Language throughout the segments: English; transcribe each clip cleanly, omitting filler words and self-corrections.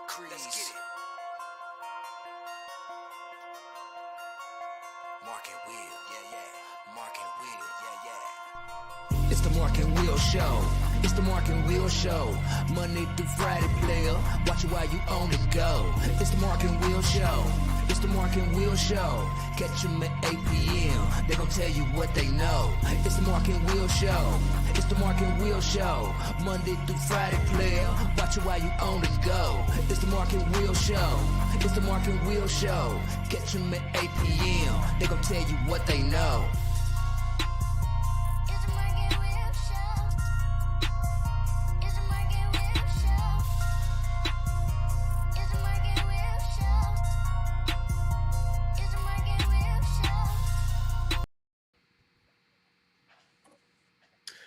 Crease. Let's get it. Mark and Will, yeah. Mark and Will, yeah. It's the Mark and Will Show. It's the Mark and Will Show. Monday through Friday, player. Watch it while you on the go. It's the Mark and Will Show. It's the Mark and Will Show. Catch them at 8 p.m. They gon' tell you what they know. It's the Mark and Will Show. It's the Mark and Will Show. Monday through Friday, player. Watch it while you on the go. It's the Mark and Will Show. It's the Mark and Will Show. Catch them at 8 p.m. They gon' tell you what they know.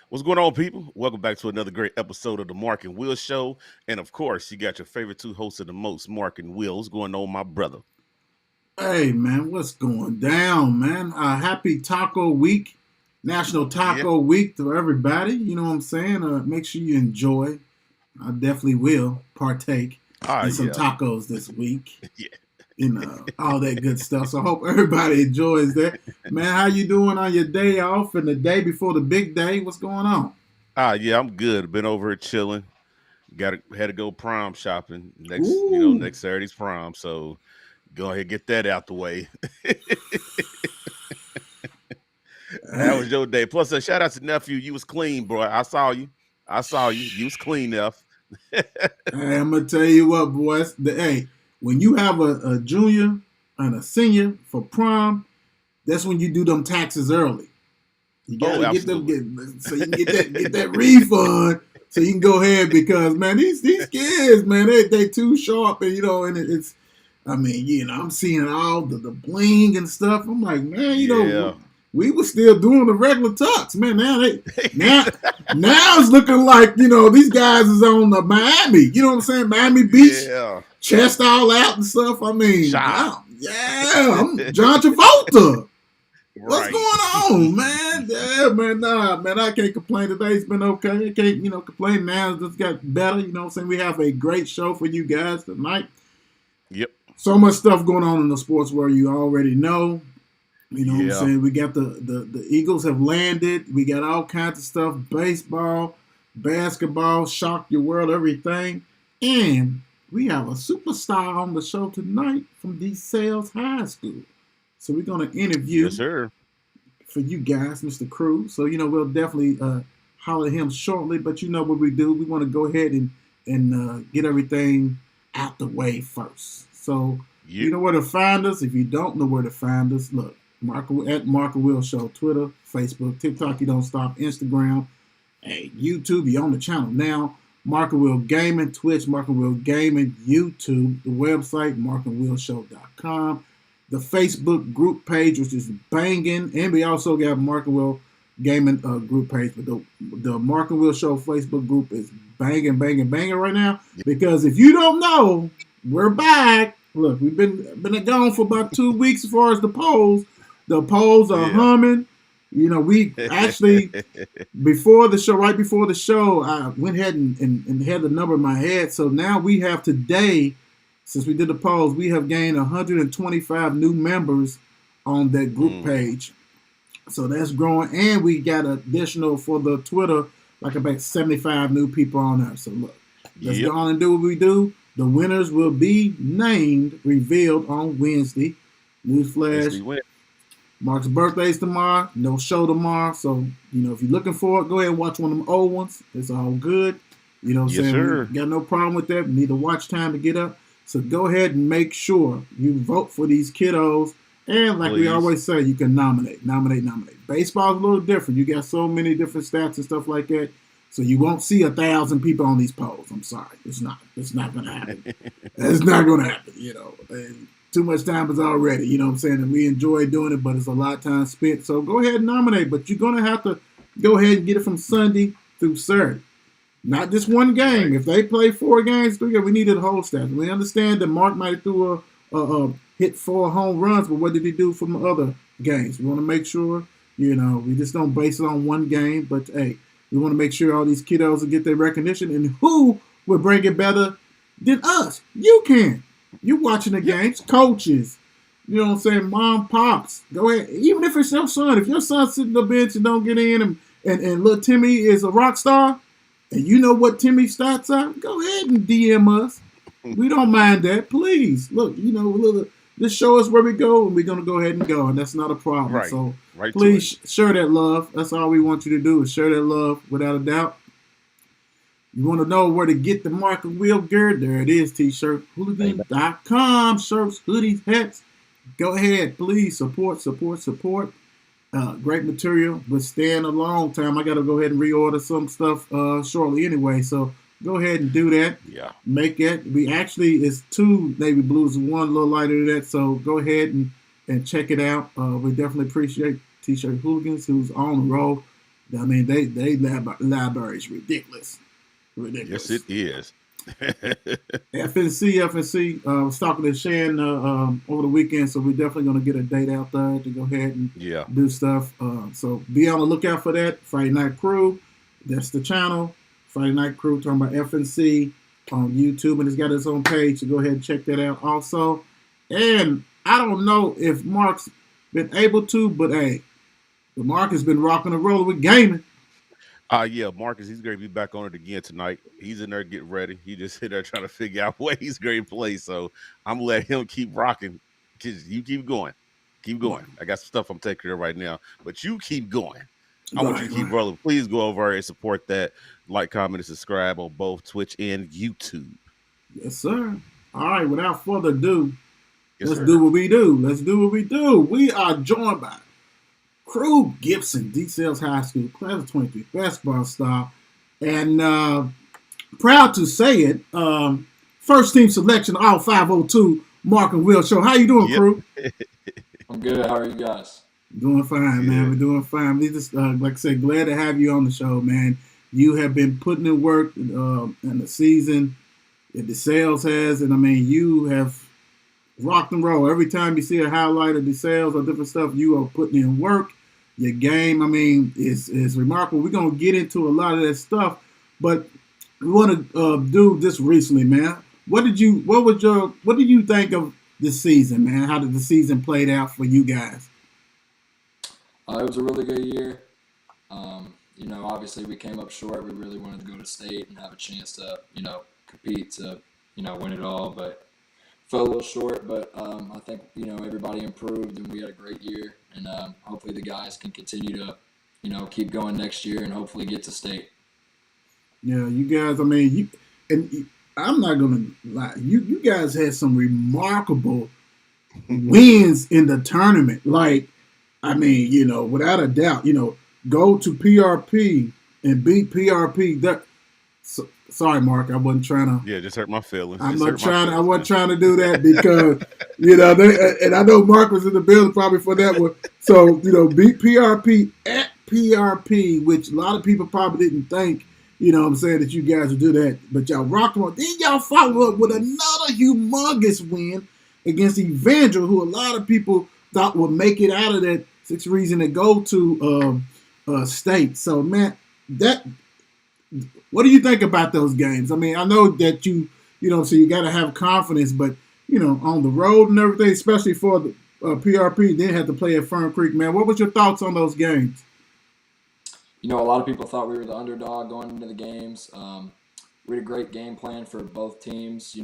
What's going on, people? Welcome back to another great episode of the Mark and Will Show. And of course, you got your favorite two hosts of the most, Mark and Will. What's going on, my brother? Hey, man, what's going down, man? Happy Taco Week, National Taco Week to everybody. You know what I'm saying? Make sure you enjoy. I definitely will partake in some tacos this week. All that good stuff. So I hope everybody enjoys that. Man, how you doing on your day off and the day before the big day? What's going on? I'm good. Been over here chilling. Had to go prom shopping next Saturday's prom. So go ahead and get that out the way. That was your day. Plus, a shout out to nephew. You was clean, bro. I saw you. You was clean enough. Hey, I'm gonna tell you what, boys. When you have a junior and a senior for prom, that's when you do them taxes early. You gotta so you can get that refund, so you can go ahead because man, these kids, man, they too sharp, and I'm seeing all the bling and stuff. I'm like, man, we were still doing the regular tux, man. Now it's looking like these guys is on the Miami. You know what I'm saying? Miami Beach. Yeah. Chest all out and stuff. I'm John Travolta. What's going on, man? Yeah, man, I can't complain today. It's been okay. I can't, complain now. It's just got better. You know what I'm saying? We have a great show for you guys tonight. Yep. So much stuff going on in the sports world you already know. You know what I'm saying? We got the Eagles have landed. We got all kinds of stuff. Baseball, basketball, shock your world, everything. And we have a superstar on the show tonight from DeSales High School. So we're going to interview for you guys, Mr. Crew. So, we'll definitely holler at him shortly. But you know what we do. We want to go ahead and get everything out the way first. So you know where to find us. If you don't know where to find us, look, at Mark and Will Show, Twitter, Facebook, TikTok, you don't stop, Instagram, YouTube, you're on the channel now. Mark and Will Gaming, Twitch, Mark and Will Gaming, YouTube, the website, markandwillshow.com, the Facebook group page, which is banging, and we also got Mark and Will Gaming group page, but the Mark and Will Show Facebook group is banging right now, because if you don't know, we're back. Look, we've been gone for about 2 weeks as far as the polls. The polls are humming. We actually, right before the show, I went ahead and had the number in my head. So now we have today, since we did the polls, we have gained 125 new members on that group page. So that's growing. And we got additional for the Twitter, like about 75 new people on there. So look, let's go on and do what we do. The winners will be revealed on Wednesday. Newsflash. Mark's birthday's tomorrow. No show tomorrow. So, if you're looking for it, go ahead and watch one of them old ones. It's all good. You know what I'm saying? Sir. We got no problem with that. We need a watch time to get up. So go ahead and make sure you vote for these kiddos. And like we always say, you can nominate. Baseball's a little different. You got so many different stats and stuff like that. So you won't see 1,000 people on these polls. I'm sorry. It's not going to happen. It's not going to happen, And too much time is already, you know what I'm saying? And we enjoy doing it, but it's a lot of time spent. So go ahead and nominate, but you're going to have to go ahead and get it from Sunday through Saturday. Not just one game. If they play 4 games, 3 games, we needed a whole staff. We understand that Mark might have threw hit 4 home runs, but what did he do from the other games? We want to make sure, we just don't base it on one game, but hey, we want to make sure all these kiddos will get their recognition, and who will bring it better than us. You can. You watching the games, coaches, you know what I'm saying, mom, pops. Go ahead. Even if it's your son, if your son's sitting on the bench and don't get in and little Timmy is a rock star, and you know what Timmy's stats are, go ahead and DM us. We don't mind that. Please. Look, just show us where we go, and we're going to go ahead and go, and that's not a problem. Right. So Right, please share that love. That's all we want you to do is share that love without a doubt. You want to know where to get the Mark and Will gear? There it is, T-shirt. Hooligan.com. Shirts, hoodies, hats. Go ahead. Please support. Great material, but staying a long time. I got to go ahead and reorder some stuff shortly anyway. So go ahead and do that. Yeah. Make it. It's 2 navy blues and 1 a little lighter than that. So go ahead and check it out. We definitely appreciate T-shirt hooligans who's on the road. I mean, they library is ridiculous. Yes, it is. FNC. I was talking to Shan over the weekend, so we're definitely going to get a date out there to go ahead and do stuff. So be on the lookout for that. Friday Night Crew, that's the channel. Friday Night Crew, talking about FNC on YouTube, and it's got its own page, so go ahead and check that out also. And I don't know if Mark's been able to, but hey, Mark has been rocking and rolling with gaming. Yeah, Marcus, he's going to be back on it again tonight. He's in there getting ready. He just hit there trying to figure out what he's going to play. So I'm going to let him keep rocking. Just you keep going. Keep going. I got some stuff I'm taking care of right now, but you keep going. I want you to keep rolling. Please go over and support that. Like, comment, and subscribe on both Twitch and YouTube. Yes, sir. All right, without further ado, let's do what we do. We are joined by Crew Gibson, DeSales High School, class of 23, basketball star, and proud to say it, first team selection, all 502, Mark and Will show. How you doing, Crew? I'm good. How are you guys? Doing fine, man. We're doing fine. We just, like I said, glad to have you on the show, man. You have been putting in work in the season that DeSales has, and I mean, you have rocked and roll. Every time you see a highlight of DeSales or different stuff, you are putting in work. Your game, I mean, is remarkable. We're gonna get into a lot of that stuff, but we want to do this recently, man. What did you think of this season, man? How did the season played out for you guys? It was a really good year. Obviously we came up short. We really wanted to go to state and have a chance to, compete to, win it all, but fell a little short. But I think, everybody improved and we had a great year. And hopefully the guys can continue to, keep going next year and hopefully get to state. Yeah, you guys, I mean, I'm not going to lie. You guys had some remarkable wins in the tournament. Like, I mean, without a doubt, go to PRP and beat PRP. Sorry, Mark, I wasn't trying to. Yeah, just hurt my feelings. I wasn't trying to do that because, and I know Mark was in the building probably for that one. So, beat PRP at PRP, which a lot of people probably didn't think, that you guys would do that. But y'all rocked them. Then y'all follow up with another humongous win against Evangel, who a lot of people thought would make it out of that 6th reason to go to state. So, man, what do you think about those games? I mean, I know that so you got to have confidence, but, on the road and everything, especially for the PRP, then had to play at Fern Creek, man. What was your thoughts on those games? A lot of people thought we were the underdog going into the games. We had a great game plan for both teams,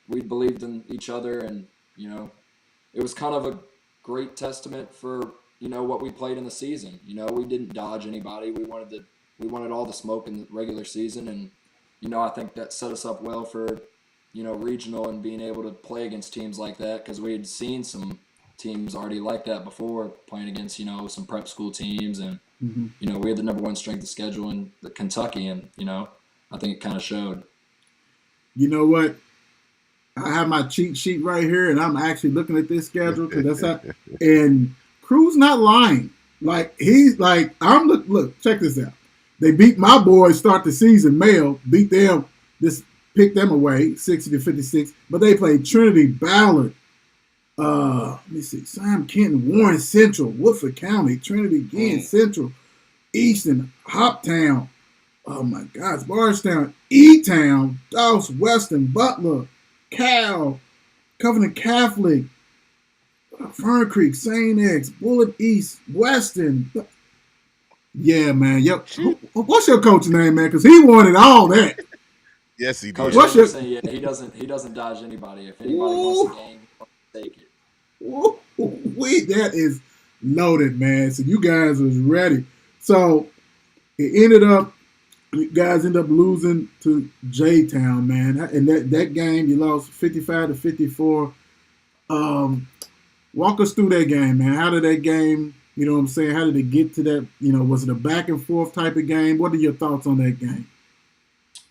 we believed in each other, and, it was kind of a great testament for, what we played in the season. We didn't dodge anybody. We wanted all the smoke in the regular season, and, I think that set us up well for, regional and being able to play against teams like that, because we had seen some teams already like that before, playing against, some prep school teams, and, we had the number 1 strength of schedule in the Kentucky, and, I think it kind of showed. You know what? I have my cheat sheet right here, and I'm actually looking at this schedule because that's how. And Crew's not lying. Like look, check this out. They beat my boys start the season. Mail beat them. This picked them away 60-56. But they played Trinity, Ballard. Let me see. Sam Kenton, Warren Central, Woodford County, Trinity again, Central, Easton, Hoptown. Oh my gosh, Bardstown, E-Town, Doss, Weston, Butler, Cal, Covenant Catholic, Fern Creek, St. X, Bullet East, Weston. Yeah, man. Yep. What's your coach's name, man? Because he wanted all that. Yes, he did. Coach Anderson, yeah, he doesn't dodge anybody. If anybody wants a game, he wants to take it. That is loaded, man. So you guys was ready. So it ended up, you guys end up losing to J-Town, man. And that game, you lost 55-54. Walk us through that game, man. How did that game, you know what I'm saying? How did it get to that? You know, was it a back and forth type of game? What are your thoughts on that game?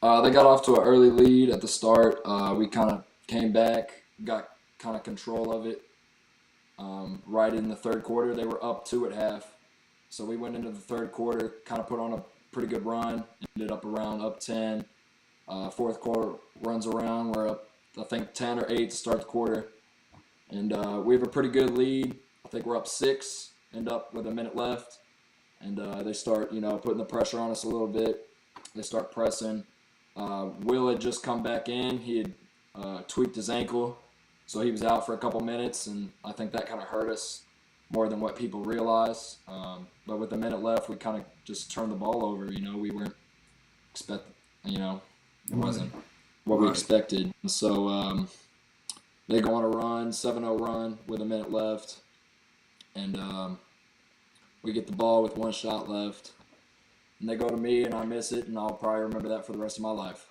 They got off to an early lead at the start. We kind of came back, got kind of control of it. Right in the third quarter, they were up 2 at half. So we went into the third quarter, kind of put on a pretty good run, ended up around up 10. Fourth quarter runs around, we're up, I think, 10 or 8 to start the quarter. And we have a pretty good lead. I think we're up 6, end up with a minute left. And they start, putting the pressure on us a little bit. They start pressing. Will had just come back in. He had tweaked his ankle, so he was out for a couple minutes, and I think that kind of hurt us more than what people realize. But with a minute left, we kind of just turned the ball over. We weren't expecting, it wasn't what we expected. And so they go on a run, 7-0 run with a minute left, and we get the ball with 1 shot left. And they go to me, and I miss it, and I'll probably remember that for the rest of my life.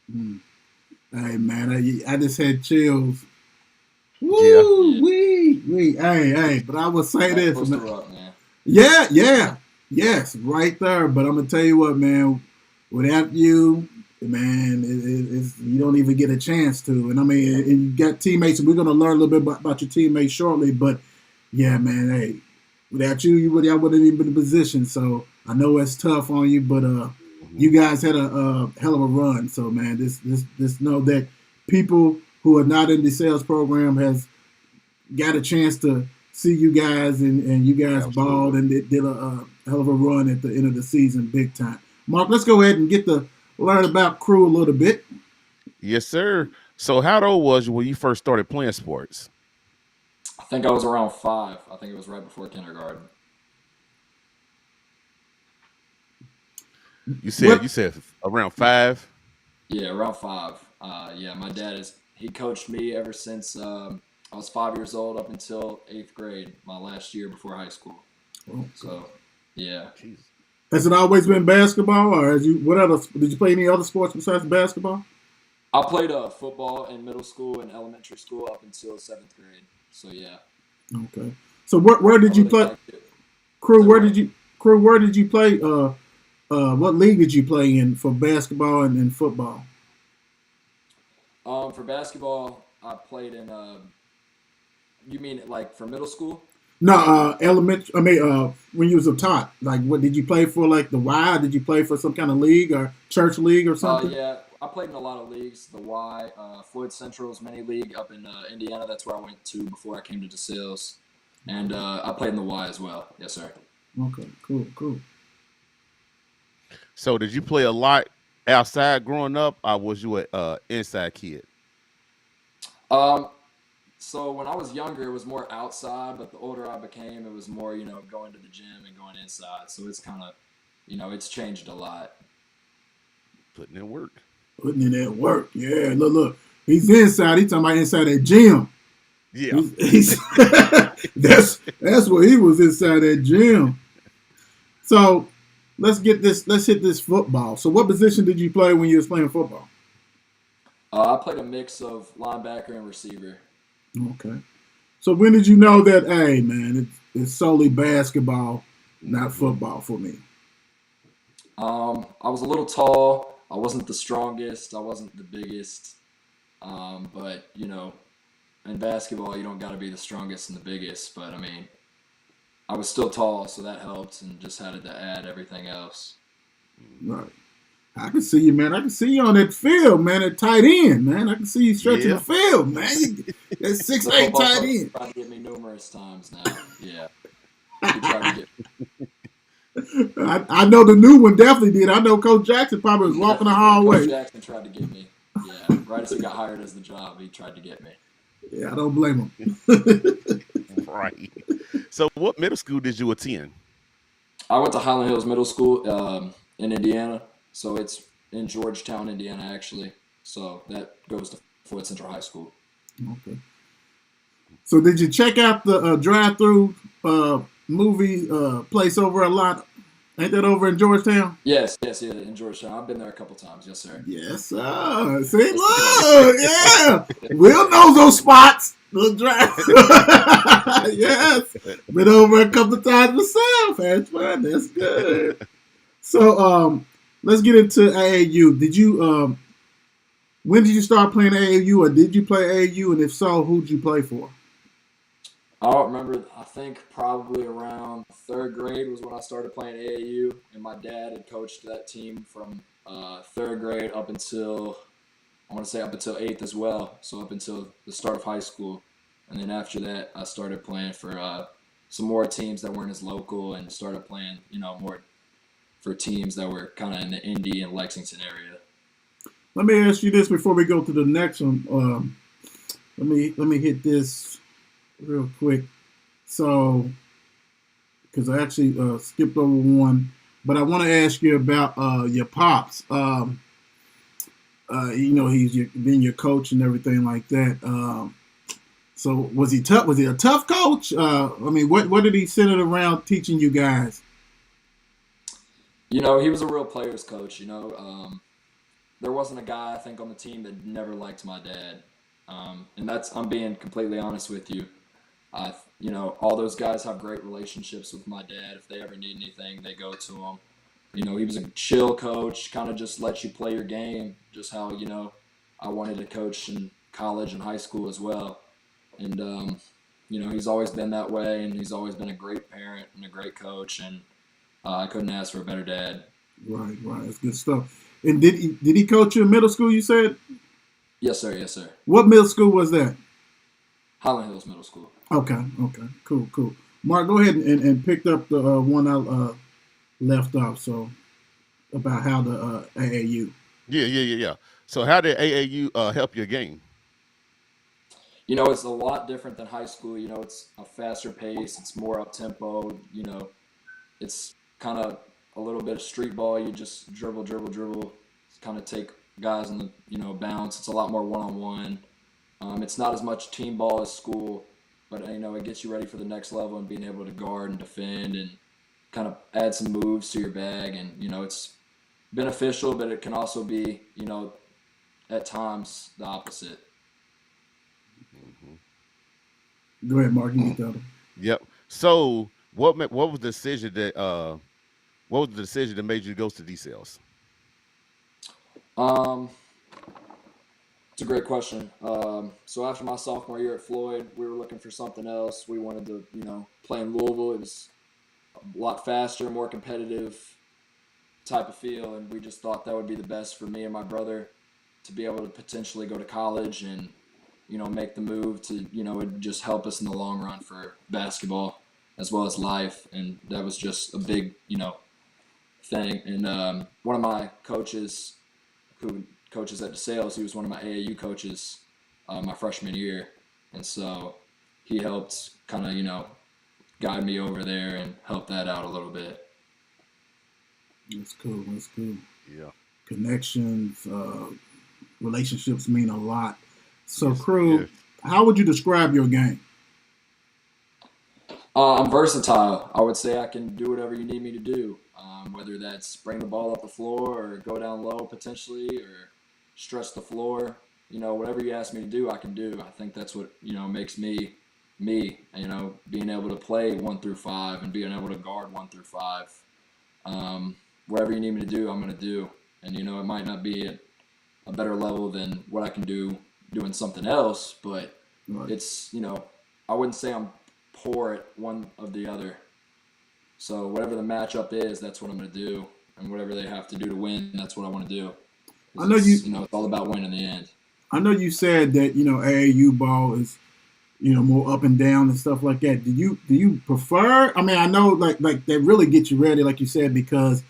Hey, man, I just had chills. Woo, wee. Hey, but I would say this. Man. Yes, right there. But I'm going to tell you what, man, without you, man, you don't even get a chance to. And, I mean, and you got teammates, and we're going to learn a little bit about your teammates shortly. But, yeah, man, hey, without you, y'all wouldn't even been in position. So, I know it's tough on you, but you guys had a hell of a run. So, man, just know that people who are not in the sales program has got a chance to see you guys, and you guys balled and did a hell of a run at the end of the season, big time. Mark, let's go ahead and get to learn about Crew a little bit. Yes, sir. So how old was you when you first started playing sports? I think I was around 5. I think it was right before kindergarten. You said around 5? Yeah, around 5. My dad he coached me ever since I was 5 years old up until 8th grade, my last year before high school. So, yeah. Jeez. Has it always been basketball, or did you play any other sports besides basketball? I played football in middle school and elementary school up until 7th grade. So, yeah. Okay. So where did you play? Crew, where did you play? What league did you play in for basketball and football? For basketball, I played in. You mean like for middle school? No, elementary. I mean, when you was a tot, like, what did you play for? Like the Y? Did you play for some kind of league or church league or something? Yeah, I played in a lot of leagues. The Y, Floyd Central's mini league up in Indiana. That's where I went to before I came to DeSales, and I played in the Y as well. Yes, sir. Okay, cool. So did you play a lot outside growing up, or was you a inside kid? So when I was younger, it was more outside, but the older I became, it was more, going to the gym and going inside. So it's kind of, it's changed a lot. Putting in work. Yeah, look. He's inside. He's talking about inside that gym. Yeah. That's where he was, inside that gym. So let's hit this football. So what position did you play when you was playing football? I played a mix of linebacker and receiver. Okay. So when did you know that, hey, man, it's solely basketball, not football for me? I was a little tall. I wasn't the strongest. I wasn't the biggest. But, in basketball, you don't got to be the strongest and the biggest. But, I mean, I was still tall, so that helped, and just had to add everything else. Right. I can see you, man. I can see you on that field, man, at tight end, man. I can see you stretching the field, man. That's 6'8" tight end. Tried to get me numerous times now. Yeah. He tried to get me. I know the new one definitely did. I know Coach Jackson probably was walking the hallway. Coach Jackson tried to get me. Yeah, right as he got hired as the job, he tried to get me. Yeah, I don't blame him. Right. So, what middle school did you attend? I went to Highland Hills Middle School in Indiana, so it's in Georgetown, Indiana, actually. So that goes to Floyd Central High School. Okay. So did you check out the drive-through movie place over a lot? Ain't that over in Georgetown? Yes, in Georgetown. I've been there a couple times. Yes, sir. Yes, sir. See, look, yeah. Will knows those spots. Look, drive. Yes. Been over a couple of times myself. That's fun. That's good. So, let's get into AAU. Did you, when did you start playing AAU, or did you play AAU? And if so, who did you play for? I don't remember. I think probably around third grade was when I started playing AAU, and my dad had coached that team from third grade up until, I want to say up until eighth as well, so up until the start of high school. And then after that, I started playing for some more teams that weren't as local, and started playing, more for teams that were kind of in the Indy and Lexington area. Let me ask you this before we go to the next one. Let me hit this real quick. So, because I actually skipped over one, but I want to ask you about your pops. He's been your coach and everything like that. So was he tough? Was he a tough coach? What did he center around teaching you guys? He was a real players coach. There wasn't a guy I think on the team that never liked my dad, and I'm being completely honest with you. All those guys have great relationships with my dad. If they ever need anything, they go to him. He was a chill coach, kind of just let you play your game, just how, I wanted to coach in college and high school as well. And, he's always been that way, and he's always been a great parent and a great coach, and I couldn't ask for a better dad. Right. That's good stuff. And did he coach you in middle school, you said? Yes, sir. What middle school was that? Highland Hills Middle School. Okay. Cool. Mark, go ahead and pick up the one I left off, so about how the AAU. Yeah. So how did AAU help your game? It's a lot different than high school. It's a faster pace. It's more up-tempo. It's kind of a little bit of street ball. You just dribble, kind of take guys on the, bounce. It's a lot more one-on-one. It's not as much team ball as school, but, it gets you ready for the next level and being able to guard and defend and kind of add some moves to your bag. And, it's beneficial, but it can also be, at times the opposite. Go ahead, Mark. You get that one. Yep. So what was the decision that made you go to DeSales? It's a great question. So after my sophomore year at Floyd, we were looking for something else. We wanted to, play in Louisville. It was a lot faster, more competitive type of feel, and we just thought that would be the best for me and my brother to be able to potentially go to college and, make the move to, it'd just help us in the long run for basketball as well as life. And that was just a big, thing. And one of my coaches who coaches at DeSales, he was one of my AAU coaches my freshman year. And so he helped kind of, guide me over there and help that out a little bit. That's cool. Yeah. Connections, relationships mean a lot. So, Crew, how would you describe your game? I'm versatile. I would say I can do whatever you need me to do, whether that's bring the ball up the floor or go down low potentially or stretch the floor. Whatever you ask me to do, I can do. I think that's what, makes me, being able to play 1 through 5 and being able to guard 1 through 5. Whatever you need me to do, I'm going to do. And, it might not be at a better level than what I can do doing something else, but Right. It's, I wouldn't say I'm poor at one of the other. So whatever the matchup is, that's what I'm going to do. And whatever they have to do to win, that's what I want to do. I know you. It's all about winning in the end. I know you said that AAU ball is more up and down and stuff like that. Do you prefer? I mean, I know like they really get you ready, like you said, because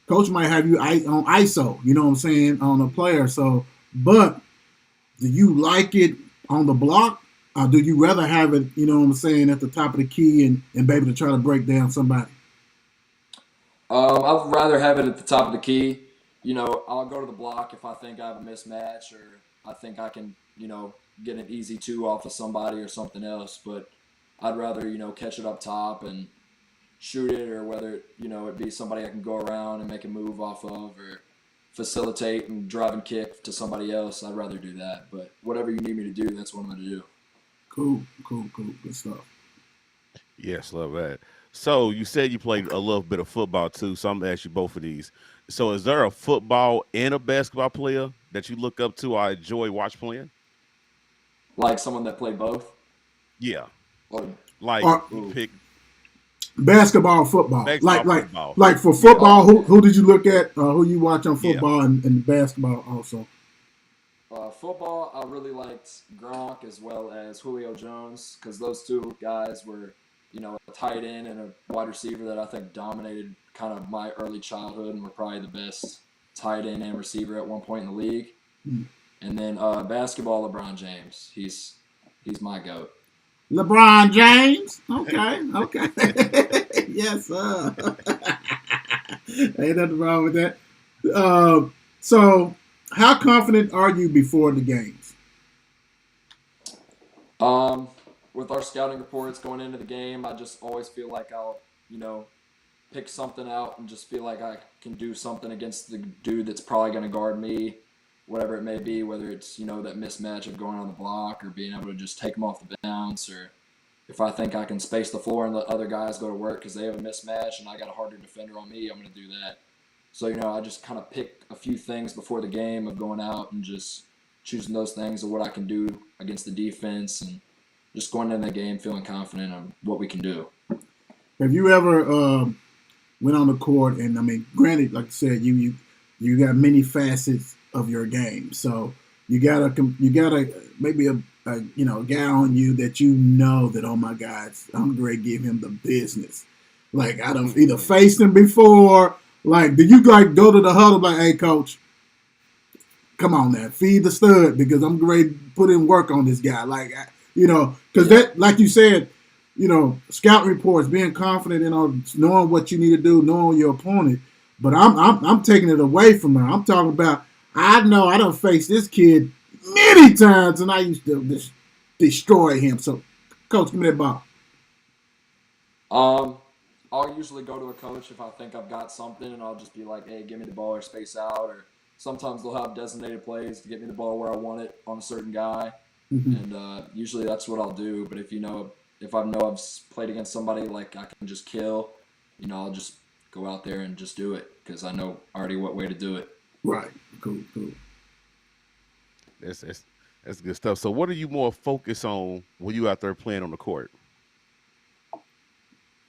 coach might have you on ISO. You know what I'm saying, on a player. So, but do you like it on the block? Or do you rather have it, you know what I'm saying, at the top of the key and be able to try to break down somebody? I'd rather have it at the top of the key. I'll go to the block if I think I have a mismatch or I think I can, get an easy two off of somebody or something else. But I'd rather, catch it up top and shoot it, or whether, it be somebody I can go around and make a move off of, or facilitate and drive and kick to somebody else. I'd rather do that. But whatever you need me to do, that's what I'm going to do. Cool. Good stuff. Yes, love that. So you said you played a little bit of football too. So I'm gonna ask you both of these. So is there a football and a basketball player that you look up to or enjoy watch playing? Like someone that played both? Yeah. Or, Like Or you pick basketball, football. Like basketball, like football. like for yeah, football, who did you look at? Who you watch on Yeah. football and basketball also? football, I really liked Gronk as well as Julio Jones, because those two guys were, a tight end and a wide receiver that I think dominated kind of my early childhood and were probably the best tight end and receiver at one point in the league. Hmm. And then basketball, LeBron James. He's my goat. LeBron James. Okay. Yes, sir. Ain't nothing wrong with that. So, how confident are you before the games? With our scouting reports going into the game, I just always feel like I'll, pick something out and just feel like I can do something against the dude that's probably going to guard me, whatever it may be, whether it's, that mismatch of going on the block or being able to just take them off the bounce, or if I think I can space the floor and let other guys go to work because they have a mismatch and I got a harder defender on me, I'm going to do that. So, I just kind of pick a few things before the game of going out and just choosing those things of what I can do against the defense and just going into the game feeling confident on what we can do. Have you ever went on the court and I mean, granted, like I said, you got many facets of your game, so you gotta maybe a guy on you that that, oh my God, I'm going to give him the business. Like I don't either faced him before. Like, do you like go to the huddle like, hey coach, come on now, feed the stud because I'm ready to put in work on this guy. Like, because that, like you said, scout reports, being confident, knowing what you need to do, knowing your opponent. But I'm taking it away from her. I'm talking about, I know I done faced this kid many times and I used to just destroy him. So, coach, give me that ball. I'll usually go to a coach if I think I've got something, and I'll just be like, hey, give me the ball or space out. Or sometimes they'll have designated plays to get me the ball where I want it on a certain guy. Mm-hmm. And usually that's what I'll do. But if I know I've played against somebody like I can just kill, I'll just go out there and just do it because I know already what way to do it. Right. Cool. That's good stuff. So what are you more focused on when you out there playing on the court?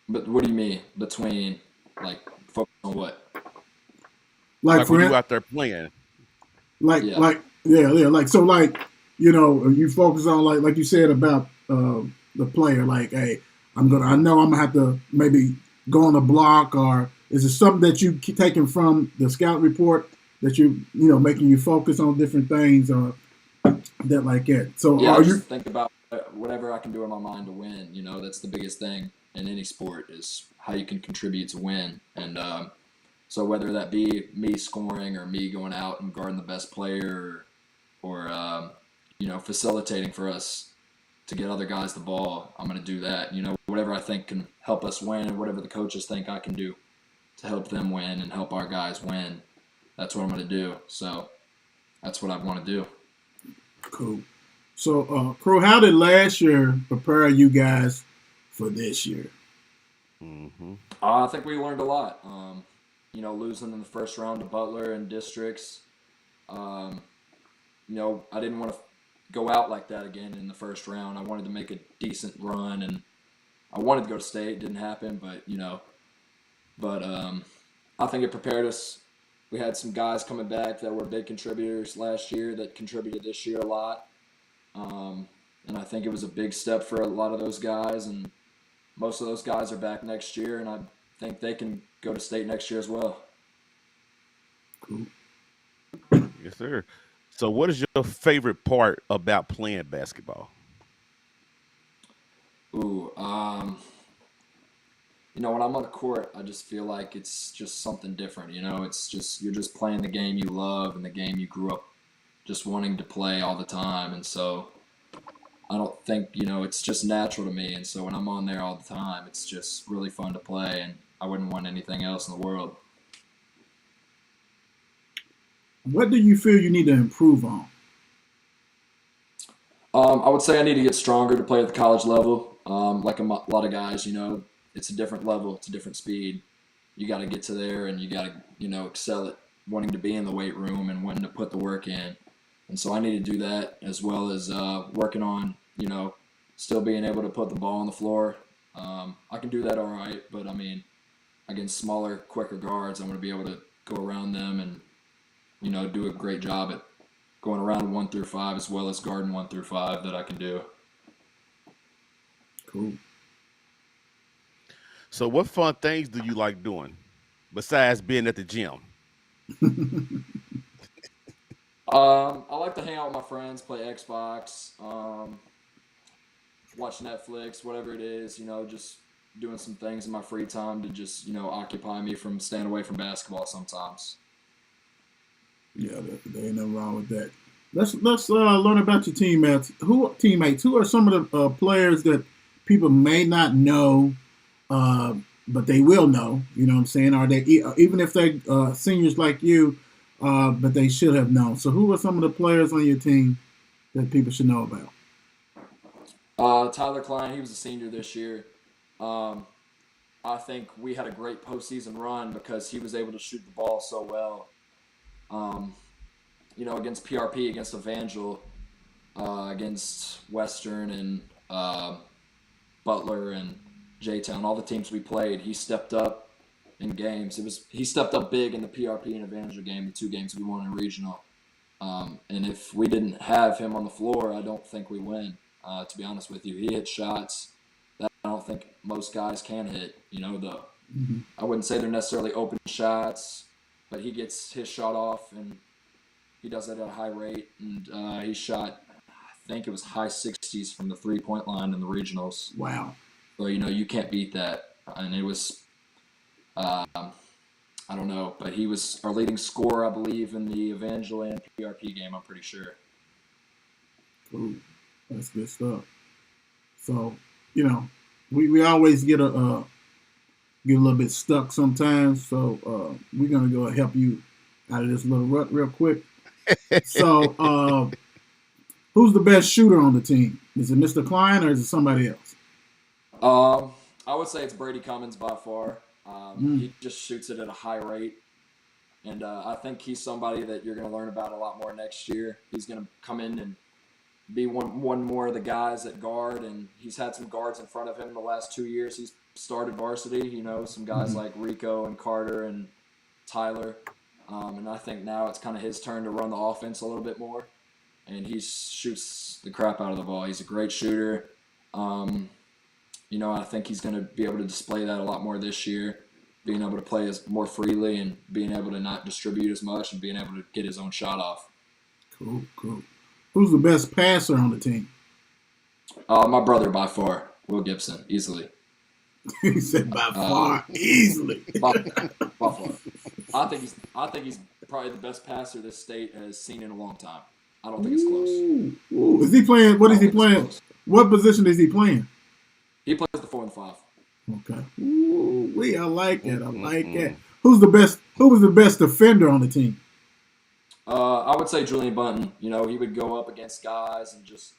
But what do you mean between like focus on what? Like Like for when him, you out there playing. Yeah. like so like you focus on like you said about the player. Like, hey, I know I'm gonna have to maybe go on the block, or is it something that you keep taking from the scout report that making you focus on different things or that like that. So Yeah, I are you just think about whatever I can do in my mind to win. That's the biggest thing in any sport is how you can contribute to win. And so whether that be me scoring or me going out and guarding the best player or facilitating for us to get other guys the ball, I'm going to do that. Whatever I think can help us win and whatever the coaches think I can do to help them win and help our guys win, that's what I'm going to do. So that's what I want to do. cool? So, Crew, how did last year prepare you guys for this year? Mm-hmm. I think we learned a lot. Losing in the first round to Butler and districts. Um, I didn't want to go out like that again in the first round. I wanted to make a decent run, and I wanted to go to state. It didn't happen, but I think it prepared us. We had some guys coming back that were big contributors last year that contributed this year a lot. And I think it was a big step for a lot of those guys. And most of those guys are back next year, and I think they can go to state next year as well. Cool. Yes, sir. So, what is your favorite part about playing basketball? Ooh, when I'm on the court, I just feel like it's just something different. It's just you're just playing the game you love and the game you grew up just wanting to play all the time. And so I don't think, it's just natural to me. And so when I'm on there all the time, it's just really fun to play, and I wouldn't want anything else in the world. What do you feel you need to improve on? I would say I need to get stronger to play at the college level. Like lot of guys, it's a different level, it's a different speed. You got to get to there, and you got to, excel at wanting to be in the weight room and wanting to put the work in. And so I need to do that, as well as working on, still being able to put the ball on the floor. I can do that all right, but I mean, against smaller, quicker guards, I want to be able to go around them and, do a great job at going around 1 through 5, as well as guarding 1 through 5 that I can do. Cool. So, what fun things do you like doing besides being at the gym? I like to hang out with my friends, play Xbox, watch Netflix, whatever it is, just doing some things in my free time to just, occupy me from staying away from basketball sometimes. Yeah, there ain't nothing wrong with that. Let's learn about your teammates. Who are some of the players that people may not know, but they will know? You know what I'm saying? Are they, even if they're seniors like you, but they should have known? So who are some of the players on your team that people should know about? Tyler Klein, he was a senior this year. I think we had a great postseason run because he was able to shoot the ball so well. Against PRP, against Evangel, against Western and Butler and J-Town, all the teams we played, he stepped up in games. He stepped up big in the PRP and Evangel game, the 2 games we won in regional. And if we didn't have him on the floor, I don't think we win. To be honest with you, he hit shots that I don't think most guys can hit. I wouldn't say they're necessarily open shots, but he gets his shot off, and he does it at a high rate. And he shot, I think it was high 60s from the 3-point line in the regionals. Wow. So, you can't beat that. And it was, I don't know, but he was our leading scorer, I believe, in the Evangel and PRP game, I'm pretty sure. Cool. That's good stuff. So, we always get a little bit stuck sometimes. So we're gonna go and help you out of this little rut real quick. So who's the best shooter on the team? Is it Mr. Klein or is it somebody else? I would say it's Brady Cummins by far. He just shoots it at a high rate. And I think he's somebody that you're going to learn about a lot more next year. He's going to come in and be one more of the guys at guard, and he's had some guards in front of him the last 2 years. He's started varsity, some guys like Rico and Carter and Tyler. And I think now it's kind of his turn to run the offense a little bit more. And he shoots the crap out of the ball. He's a great shooter. I think he's going to be able to display that a lot more this year, being able to play more freely and being able to not distribute as much and being able to get his own shot off. Cool. Who's the best passer on the team? My brother by far, Will Gibson, easily. He said by far, easily. By far. I think he's probably the best passer this state has seen in a long time. I don't think it's close. Ooh. Is he playing? What is he playing? What position is he playing? He plays the 4 and 5. Okay. I like it. I like it. Who was the best defender on the team? I would say Julian Bunton. He would go up against guys and just,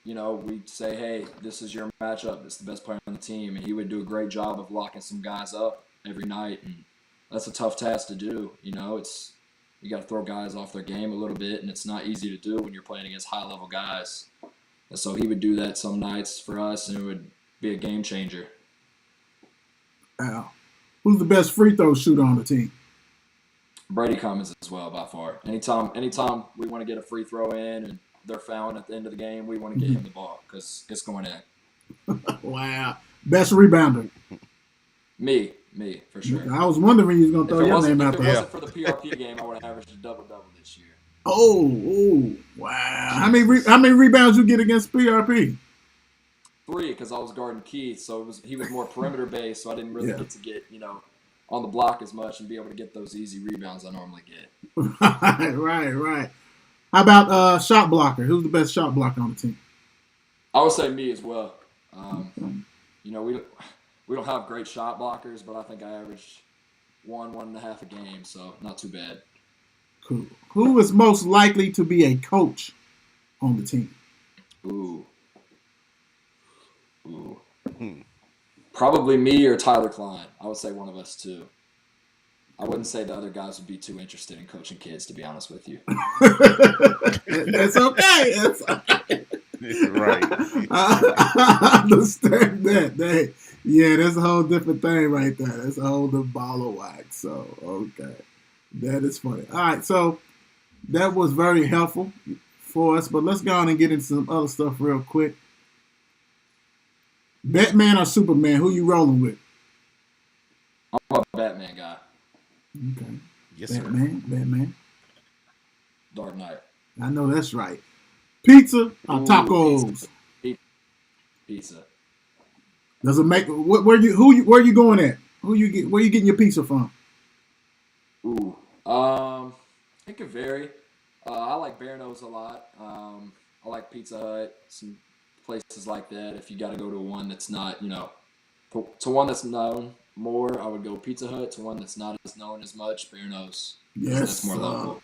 we'd say, hey, this is your matchup. This is the best player on the team. And he would do a great job of locking some guys up every night. And that's a tough task to do. You got to throw guys off their game a little bit, and it's not easy to do when you're playing against high-level guys. And so he would do that some nights for us, and it would be a game changer. Wow. Who's the best free throw shooter on the team? Brady Cummins as well, by far. Anytime we want to get a free throw in and they're fouling at the end of the game, we want to get him the ball because it's going in. Wow. Best rebounder. Me, for sure. I was wondering you was going to throw your name out there. If it wasn't for the PRP game, I would have averaged a double-double this year. Oh, wow. How many rebounds you get against PRP? 3, because I was guarding Keith, so he was more perimeter-based, so I didn't really get to get, on the block as much and be able to get those easy rebounds I normally get. Right. How about shot blocker? Who's the best shot blocker on the team? I would say me as well. We don't have great shot blockers, but I think I averaged 1.5 a game, so not too bad. Cool. Who is most likely to be a coach on the team? Ooh. Probably me or Tyler Klein. I would say one of us too. I wouldn't say the other guys would be too interested in coaching kids, to be honest with you. That's okay. That's okay. Right. I understand that. That's a whole different thing right there. That's a whole different ball of wax. So, okay. That is funny. All right, so that was very helpful for us, but let's go on and get into some other stuff real quick. Batman or Superman? Who you rolling with? I'm a Batman guy. Okay. Yes, sir. Batman. Dark Knight. I know that's right. Pizza or tacos? Pizza. Does it make where you going at? Where you getting your pizza from? It could vary. I like Bearno's a lot. I like Pizza Hut, some places like that. If you got to go to one that's not, to one that's known more, I would go Pizza Hut. To one that's not as known as much, Bearno's. Yes, that's more local.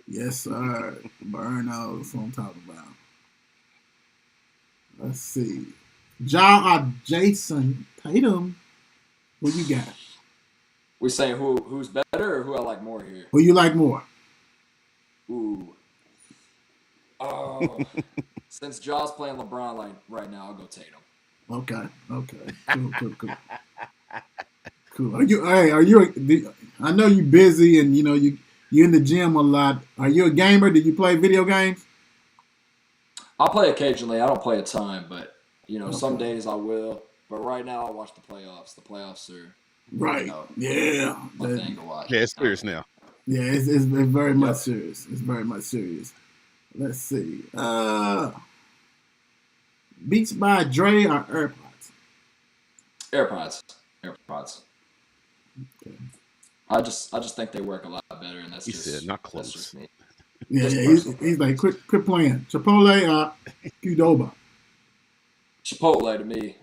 Yes, sir. Bearno's what I'm talking about. Let's see. Ja or Jason Tatum? What you got? We saying who's better or who I like more here? Who you like more? Ooh. Oh. Since Ja's playing LeBron right now, I'll go Tatum. Okay. Cool. Are you? I know you're busy and you in the gym a lot. Are you a gamer? Do you play video games? I play occasionally. I don't play a ton, but some days I will. But right now I watch the playoffs. The playoffs are right. my thing to watch. Yeah, it's serious now. Yeah, it's very much serious. It's very much serious. Let's see. Beats by Dre or AirPods? AirPods. Okay. I just think they work a lot better, and that's said not close. That's just me. Yeah, he's like quit playing. Chipotle Qdoba. Chipotle to me.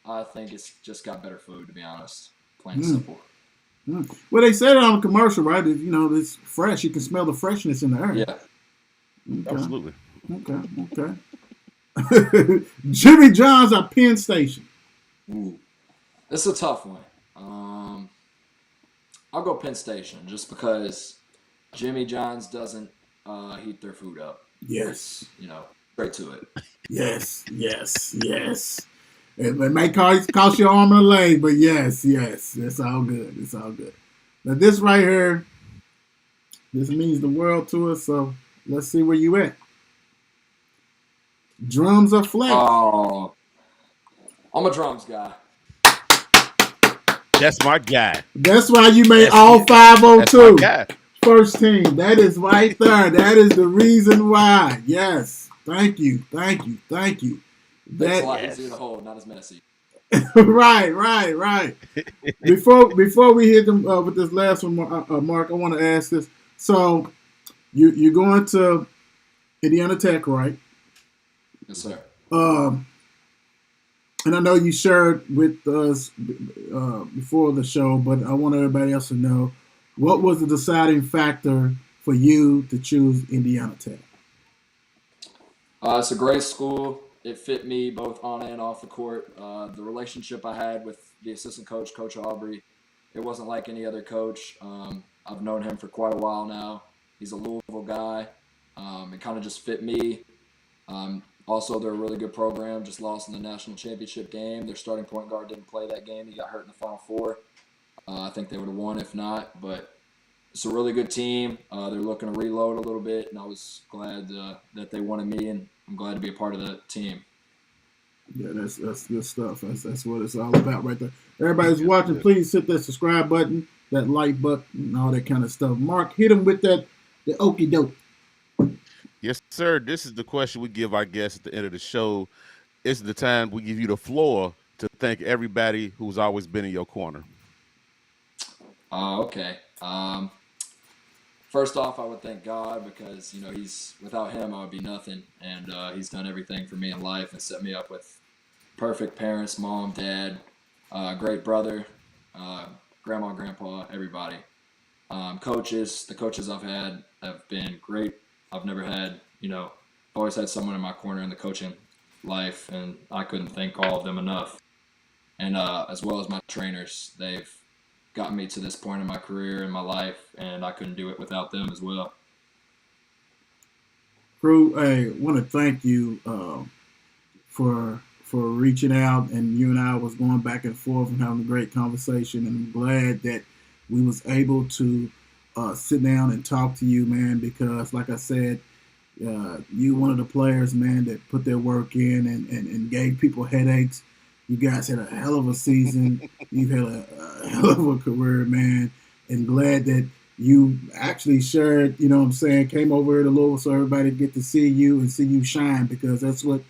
I think it's just got better food, to be honest. Plain and simple. Well, they said it on a commercial, right? It's fresh. You can smell the freshness in the air. Yeah. Okay. Absolutely. Okay. Jimmy John's or Penn Station? Ooh. It's a tough one. I'll go Penn Station just because Jimmy John's doesn't heat their food up. Yes. Straight to it. Yes. It may cost your arm and a leg, but yes. It's all good. Now this right here, this means the world to us, so let's see where you at. Drums or flat? Oh, I'm a drums guy. That's my guy. That's why you made all 502. First team. That is right there. That is the reason why. Yes. Thank you. That's a lot easier to hold, not as messy. Right. Before we hit them with this last one, Mark, I want to ask this. So, you're going to Indiana Tech, right? Yes, sir. And I know you shared with us before the show, but I want everybody else to know, what was the deciding factor for you to choose Indiana Tech? It's a great school. It fit me both on and off the court. The relationship I had with the assistant coach, Coach Aubrey, it wasn't like any other coach. I've known him for quite a while now. He's a Louisville guy. It kind of just fit me. Also, they're a really good program. Just lost in the national championship game. Their starting point guard didn't play that game. He got hurt in the Final Four. I think they would have won if not. But it's a really good team. They're looking to reload a little bit, and I was glad that they wanted me, and I'm glad to be a part of the team. Yeah, that's good stuff. That's what it's all about right there. Everybody's watching, please hit that subscribe button, that like button, and all that kind of stuff. Mark, hit him with the okie doke. Yes, sir. This is the question we give our guests at the end of the show. It's the time we give you the floor to thank everybody who's always been in your corner. Okay. First off, I would thank God because, without him, I would be nothing. And he's done everything for me in life and set me up with perfect parents, mom, dad, great brother, grandma, grandpa, everybody. The coaches I've had have been great. I've never had, always had someone in my corner in the coaching life, and I couldn't thank all of them enough. And as well as my trainers, they've gotten me to this point in my career and my life, and I couldn't do it without them as well. Crew, I want to thank you for reaching out, and you and I was going back and forth and having a great conversation, and I'm glad that we was able to sit down and talk to you, man, because like I said, you one of the players, man, that put their work in and gave people headaches. You guys had a hell of a season. You've had a hell of a career, man. And glad that you actually shared, came over here to Louisville so everybody get to see you and see you shine, because that's what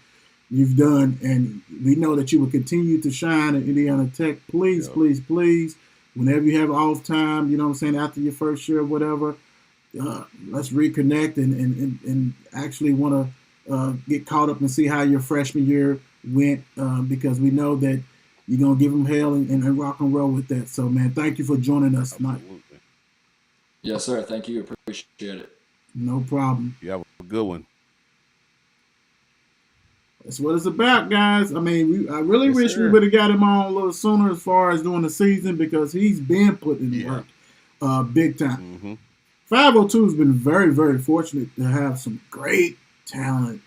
you've done. And we know that you will continue to shine at Indiana Tech. Please, please, please, whenever you have off time, after your first year or whatever, let's reconnect and actually want to get caught up and see how your freshman year went, because we know that you're going to give them hell and rock and roll with that. So, man, thank you for joining us tonight. Yes, sir. Thank you. Appreciate it. No problem. You have a good one. That's what it's about, guys. I mean, I really wish we would have got him on a little sooner as far as doing the season, because he's been putting in work big time. Mm-hmm. 502 has been very, very fortunate to have some great talent,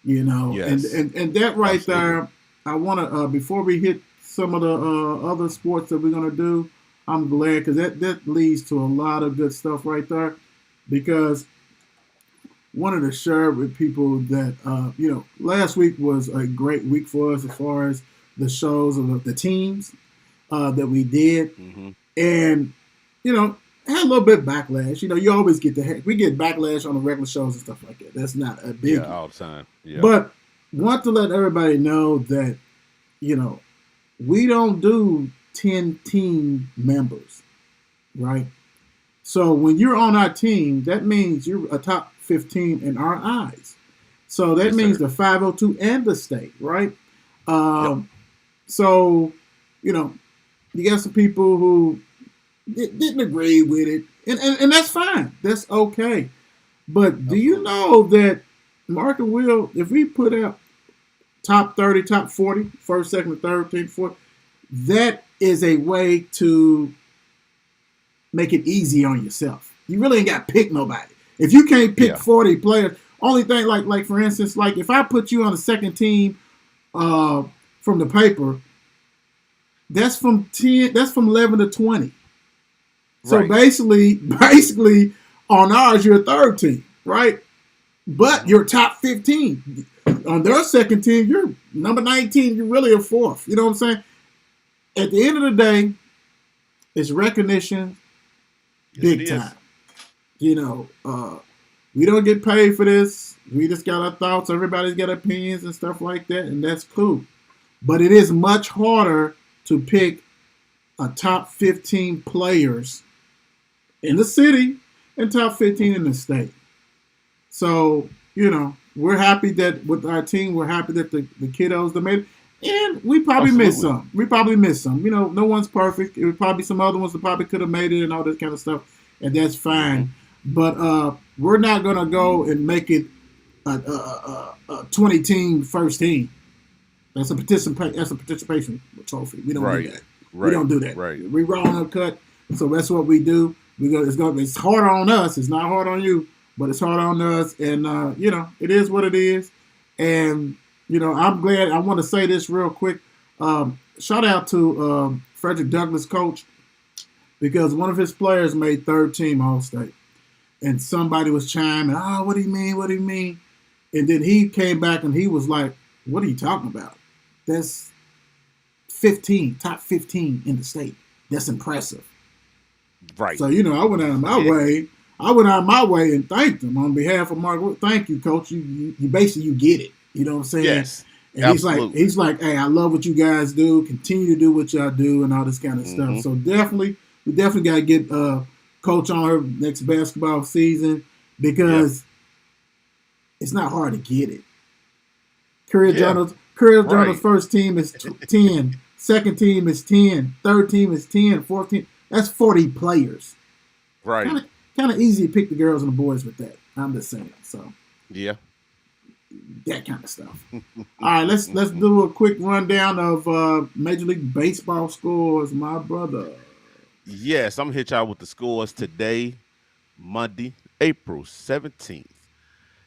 Yes. and that right Absolutely. There, I want to, before we hit some of the other sports that we're going to do, I'm glad, because that leads to a lot of good stuff right there, because wanted to share with people that, last week was a great week for us as far as the shows of the teams that we did. Mm-hmm. And, had a little bit of backlash. You always get we get backlash on the regular shows and stuff like that. That's not a big all the time. Yeah. But want to let everybody know that, we don't do 10 team members, right? So when you're on our team, that means you're a top 15 in our eyes. So that means the 502 and the state, right? So, you got some people who didn't agree with it, and that's fine. That's okay. But do you know that Mark and Will, if we put out top 30, top 40, first, second, third, 10, fourth, that is a way to make it easy on yourself. You really ain't got to pick nobody. If you can't pick 40 players, only thing like for instance, like if I put you on the second team from the paper, that's from 11 to 20. So basically on ours you're a third team, right? But you're top 15. On their second team, you're number 19, you're really a fourth. You know what I'm saying? At the end of the day, it's recognition big time. We don't get paid for this. We just got our thoughts. Everybody's got opinions and stuff like that, and that's cool. But it is much harder to pick a top 15 players in the city and top 15 in the state. So, we're happy that with our team, we're happy that the kiddos that made it. And we probably missed some. No one's perfect. It was probably some other ones that probably could have made it and all this kind of stuff. And that's fine. Mm-hmm. But we're not going to go and make it a 20-team first team. That's a participation trophy. We don't do that. We don't do that. Right. We raw and uncut. So that's what we do. It's hard on us. It's not hard on you, but it's hard on us. And, it is what it is. And, I'm glad. I want to say this real quick. Shout out to Frederick Douglass, coach, because one of his players made third team All-State. And somebody was chiming, oh, what do you mean? What do you mean? And then he came back and he was like, what are you talking about? That's 15, top 15 in the state. That's impressive. Right. So, I went out of my way. I went out of my way and thanked him on behalf of Mark. Thank you, Coach. You basically, you get it. You know what I'm saying? Yes. And he's like, hey, I love what you guys do. Continue to do what y'all do and all this kind of stuff. So we definitely got to get Coach on her next basketball season because it's not hard to get it. Career Journal's first team is 10. Second team is 10. Third team is 10. Fourth team. That's 40 players. Right. Kind of easy to pick the girls and the boys with that. I'm just saying. So yeah, that kind of stuff. All right, let's do a quick rundown of Major League Baseball scores, my brother. Yes, I'm gonna hit y'all with the scores today, Monday, April 17th.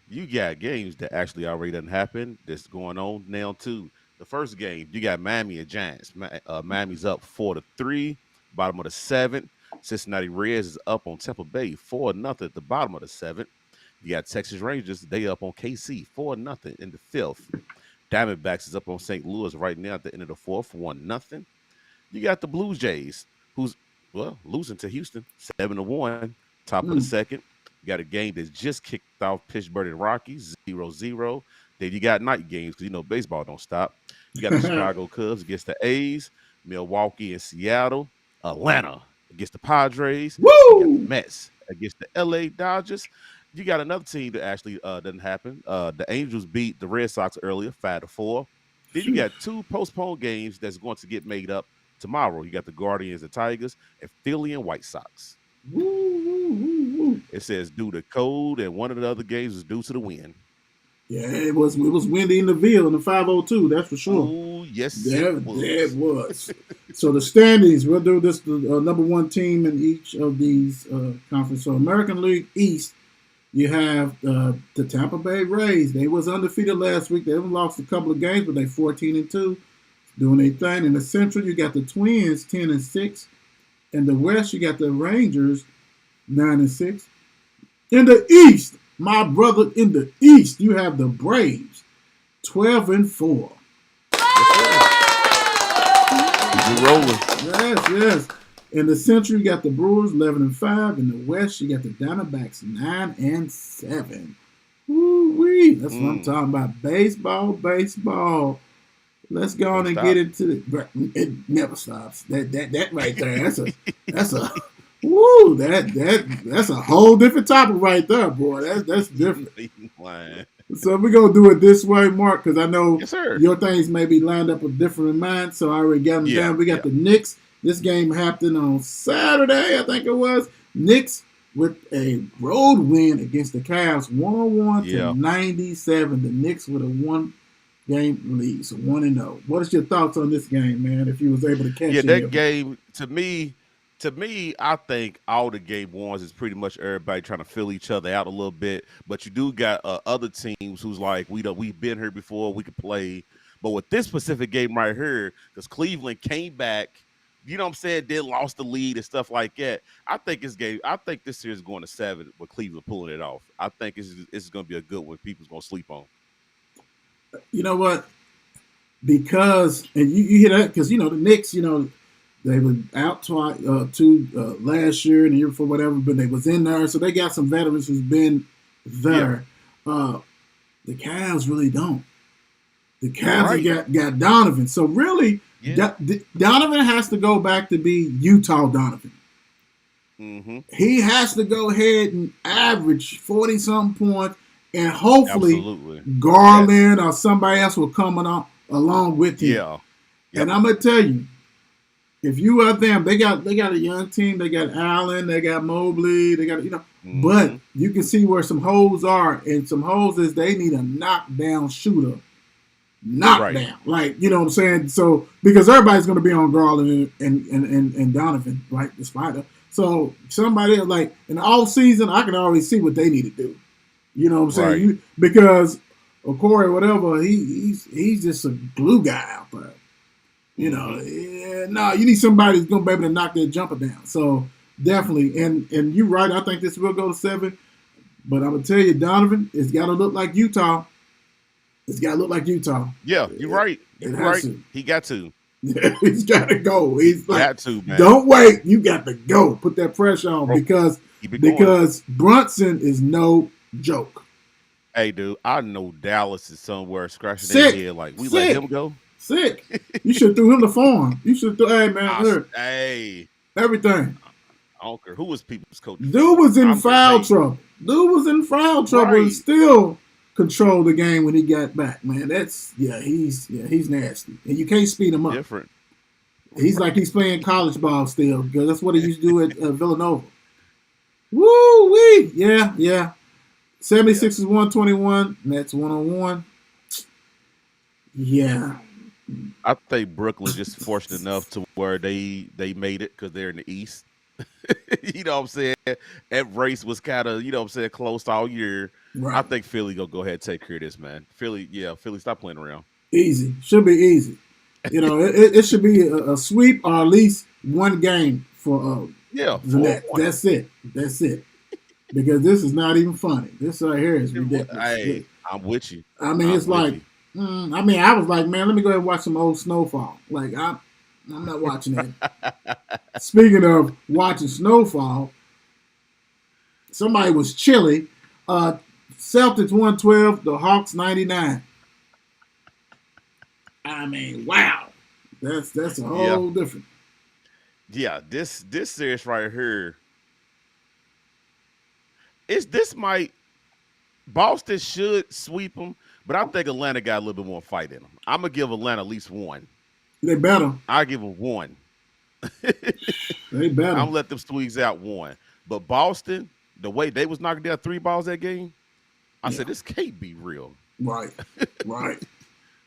You got games that actually already done happened. That's going on now too. The first game, you got Miami and Giants. Miami's up 4-3, bottom of the seventh. Cincinnati Reds is up on Tampa Bay 4-0 at the bottom of the seventh. You got Texas Rangers, they up on KC 4-0 in the fifth. Diamondbacks is up on St. Louis right now at the end of the fourth, 1-0. You got the Blue Jays, who's losing to Houston 7-1, top of the second. You got a game that's just kicked off, Pittsburgh and Rockies 0-0. Then you got night games because baseball don't stop. You got the Chicago Cubs against the A's, Milwaukee and Seattle, Atlanta against the Padres. Woo! You got the Mets against the LA Dodgers. You got another team that actually doesn't happen. The Angels beat the Red Sox earlier, 5-4. Then you got two postponed games that's going to get made up tomorrow. You got the Guardians and Tigers and Philly and White Sox. Woo, woo, woo, woo. It says due to cold, and one of the other games is due to the wind. Yeah, it was windy in the Ville in the 502, that's for sure. Oh, yes, it was. So the standings, we'll do this, the number one team in each of these conferences. So American League East, you have the Tampa Bay Rays. They was undefeated last week. They lost a couple of games, but they 14-2, doing their thing. In the Central, you got the Twins, 10-6. In the West, you got the Rangers, 9-6. In the East, my brother, in the East, you have the Braves, 12-4. You're rolling. Yes. In the Central, you got the Brewers, 11-5. In the West, you got the Diamondbacks, 9-7. Woo-wee. That's what I'm talking about. Baseball. Let's go on and get into it. It never stops. That right there. That's a woo. That's a whole different topic right there, boy. That's different. So we're gonna do it this way, Mark, because I know your things may be lined up with different in mind. So I already got them down. We got the Knicks. This game happened on Saturday, I think it was. Knicks with a road win against the Cavs, 101-97. The Knicks with a one-game lead, so 1-0. What is your thoughts on this game, man? If you was able to catch it? Yeah, that game to me, I think all the game ones is pretty much everybody trying to fill each other out a little bit. But you do got other teams who's like, we've been here before, we could play. But with this specific game right here, because Cleveland came back, you know what I'm saying, they lost the lead and stuff like that. I think this series is going to 7 with Cleveland pulling it off. I think this is going to be a good one people's going to sleep on. You know what? Because, and you hear that, because, the Knicks, they were out last year and the year before, whatever, but they was in there. So they got some veterans who's been there. Yeah. The Cavs really don't. The Cavs got Donovan. So really, Donovan has to go back to be Utah Donovan. Mm-hmm. He has to go ahead and average 40-something points, and hopefully Garland or somebody else will come along with him. Yeah. Yep. And I'm going to tell you, if you are them, they got a young team. They got Allen, they got Mobley, they got but you can see where some holes are, and some holes is they need a knockdown shooter. Knockdown, like what I'm saying. So because everybody's going to be on Garland and Donovan, right? The Spider. So somebody like in the off season, I can already see what they need to do. You know what I'm saying? Because Corey, whatever, he's just a glue guy out there. You know, no, you need somebody who's gonna be able to knock that jumper down. So definitely, and you're right. I think this will go to 7. But I'm gonna tell you, Donovan, it's got to look like Utah. It's got to look like Utah. Yeah, you're right. You're right. He got to. He's got to go. He's like, got to, man. Don't wait. You got to go. Put that pressure on because Brunson is no joke. Hey, dude, I know Dallas is somewhere scratching their head like we let him go. Sick. You should have threw him the farm. You should have hey man, hey, everything. I don't care who was people's coach. Dude was in foul trouble. And still controlled the game when he got back. Man, he's nasty, and you can't speed him up. Different. He's like he's playing college ball still because that's what he used to do at Villanova. Woo wee, yeah. 76 is 121. Nets 101. Yeah. I think Brooklyn just fortunate enough to where they made it because they're in the East. You know what I'm saying? That race was kind of, you know what I'm saying, close all year. Right. I think Philly gonna go ahead and take care of this, man. Philly, stop playing around. Easy. Should be easy. You know, it should be a sweep or at least one game for the Nets. That's it. Because this is not even funny. This right here is ridiculous. Hey, I'm with you. I mean, it's like, I was like, man, let me go ahead and watch some old Snowfall. Like, I'm not watching that. Speaking of watching Snowfall, somebody was chilly. Celtics 112, the Hawks 99. I mean, wow. That's a whole different. Yeah, this series right here. Boston should sweep them, but I think Atlanta got a little bit more fight in them. I'm gonna give Atlanta at least one. They better. I give them one. They better. I'm gonna let them squeeze out one. But Boston, the way they was knocking down 3 balls that game, I said this can't be real. Right.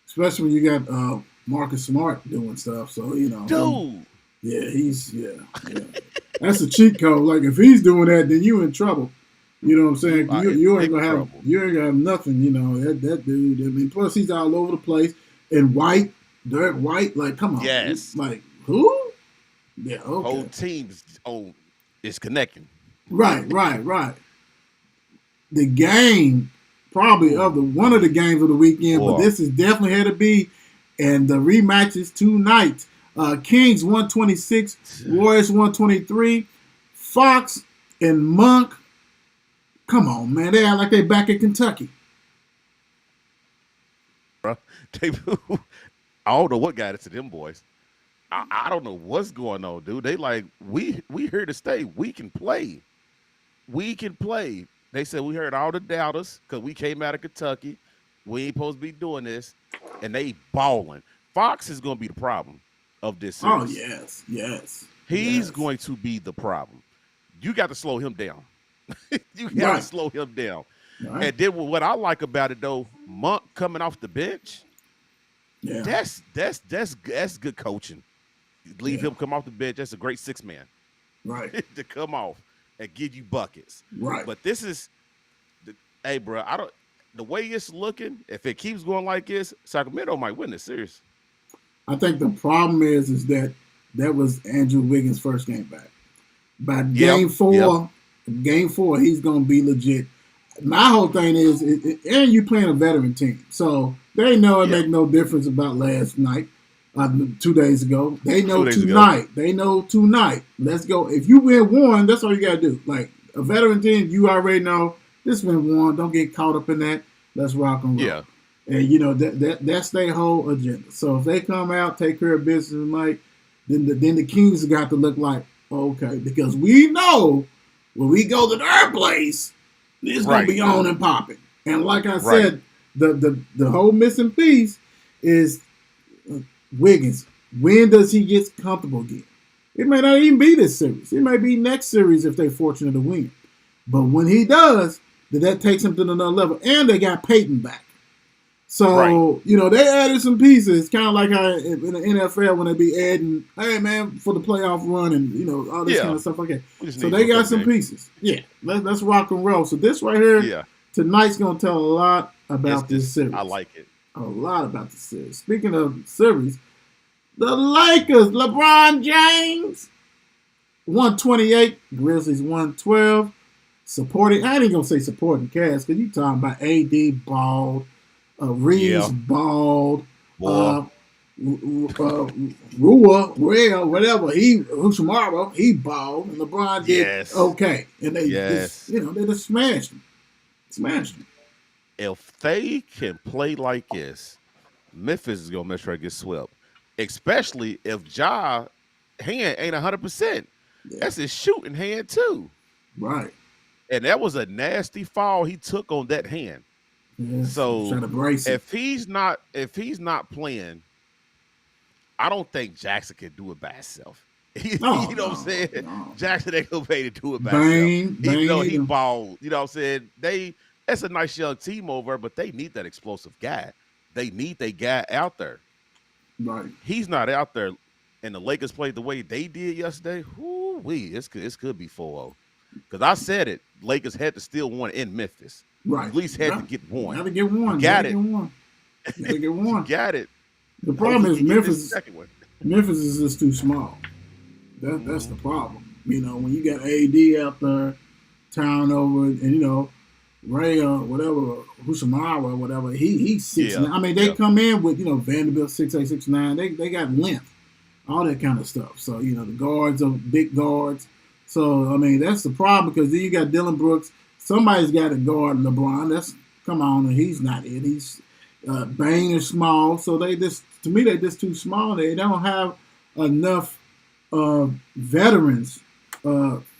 Especially when you got Marcus Smart doing stuff. So you know, dude. He's That's a cheat code. Like if he's doing that, then you in trouble. You know what I'm saying? You ain't gonna have nothing. You know that dude. I mean, plus he's all over the place. And Derek White. Like, come on. Yes. Like who? Yeah. Okay. Whole team is connecting. Right. The game, probably one of the games of the weekend, but this is definitely had to be. And the rematches tonight. Kings 126, Warriors 123, Fox and Monk. Come on, man. They act like they're back in Kentucky. I don't know what got it to them boys. I don't know what's going on, dude. They like, we here to stay. We can play. They said we heard all the doubters because we came out of Kentucky. We ain't supposed to be doing this. And they balling. Fox is going to be the problem of this series. Oh, yes. He's going to be the problem. You got to slow him down. You got to slow him down. Right. And then what I like about it, though, Monk coming off the bench, that's good coaching. Leave him come off the bench. That's a great 6-man. Right. To come off and give you buckets. Right. But this is, hey, bro, the way it's looking, if it keeps going like this, Sacramento might win this series. I think the problem is that was Andrew Wiggins' first game back. By game four, he's going to be legit. My whole thing is, and you playing a veteran team. So they know it make no difference about last night, 2 days ago. They know tonight. They know tonight. Let's go. If you win one, that's all you got to do. Like a veteran team, you already know this been won. Don't get caught up in that. Let's rock and roll. Yeah. And, you know, that's their whole agenda. So if they come out, take care of business tonight, then the Kings have got to look like, okay, because we know when we go to their place, it's going to be on and popping. And like I said, the whole missing piece is Wiggins. When does he get comfortable again? It may not even be this series. It may be next series if they're fortunate to win. But when he does, then that takes him to another level. And they got Peyton back. So, you know, they added some pieces, kind of like how in the NFL when they be adding, hey, man, for the playoff run and, you know, all this kind of stuff like that. So they got some pieces. Yeah, let's rock and roll. So this right here, tonight's going to tell a lot about this series. I like it. A lot about the series. Speaking of series, The Lakers, LeBron James, 128. Grizzlies 112. Supporting, I ain't gonna say supporting cast because you talking about AD bald, Reeves bald, Rua, whatever Ushamara, he bald, and LeBron did okay, and they just, they just smashed him. If they can play like this, Memphis is gonna make sure I get swept, especially if Ja hand ain't 100%. That's his shooting hand too, right? And that was a nasty foul he took on that hand. Yes, so if he's not playing, I don't think Jackson can do it by himself. You know what I'm saying? No. Jackson ain't gonna pay to do it by himself. Even though he balled, you know what I'm saying? That's a nice young team over, but they need that explosive guy. They need that guy out there. Right. He's not out there, and the Lakers played the way they did yesterday. This could be 4-0. Because I said it, Lakers had to steal one in Memphis. Right. At least had to get one. Had to get one. Got it. Got it. The problem is Memphis is just too small. That's the problem. When you got AD out there, turnover, and Ray or whatever, Hushamara or whatever, he's 6'9". I mean, they come in with Vanderbilt 6'8", 6'9". They got length, all that kind of stuff. So the guards are big guards. So I mean, that's the problem because then you got Dylan Brooks. Somebody's got to guard LeBron. Come on, and he's not it. He's Bane is small, so they're just too small. They don't have enough veterans,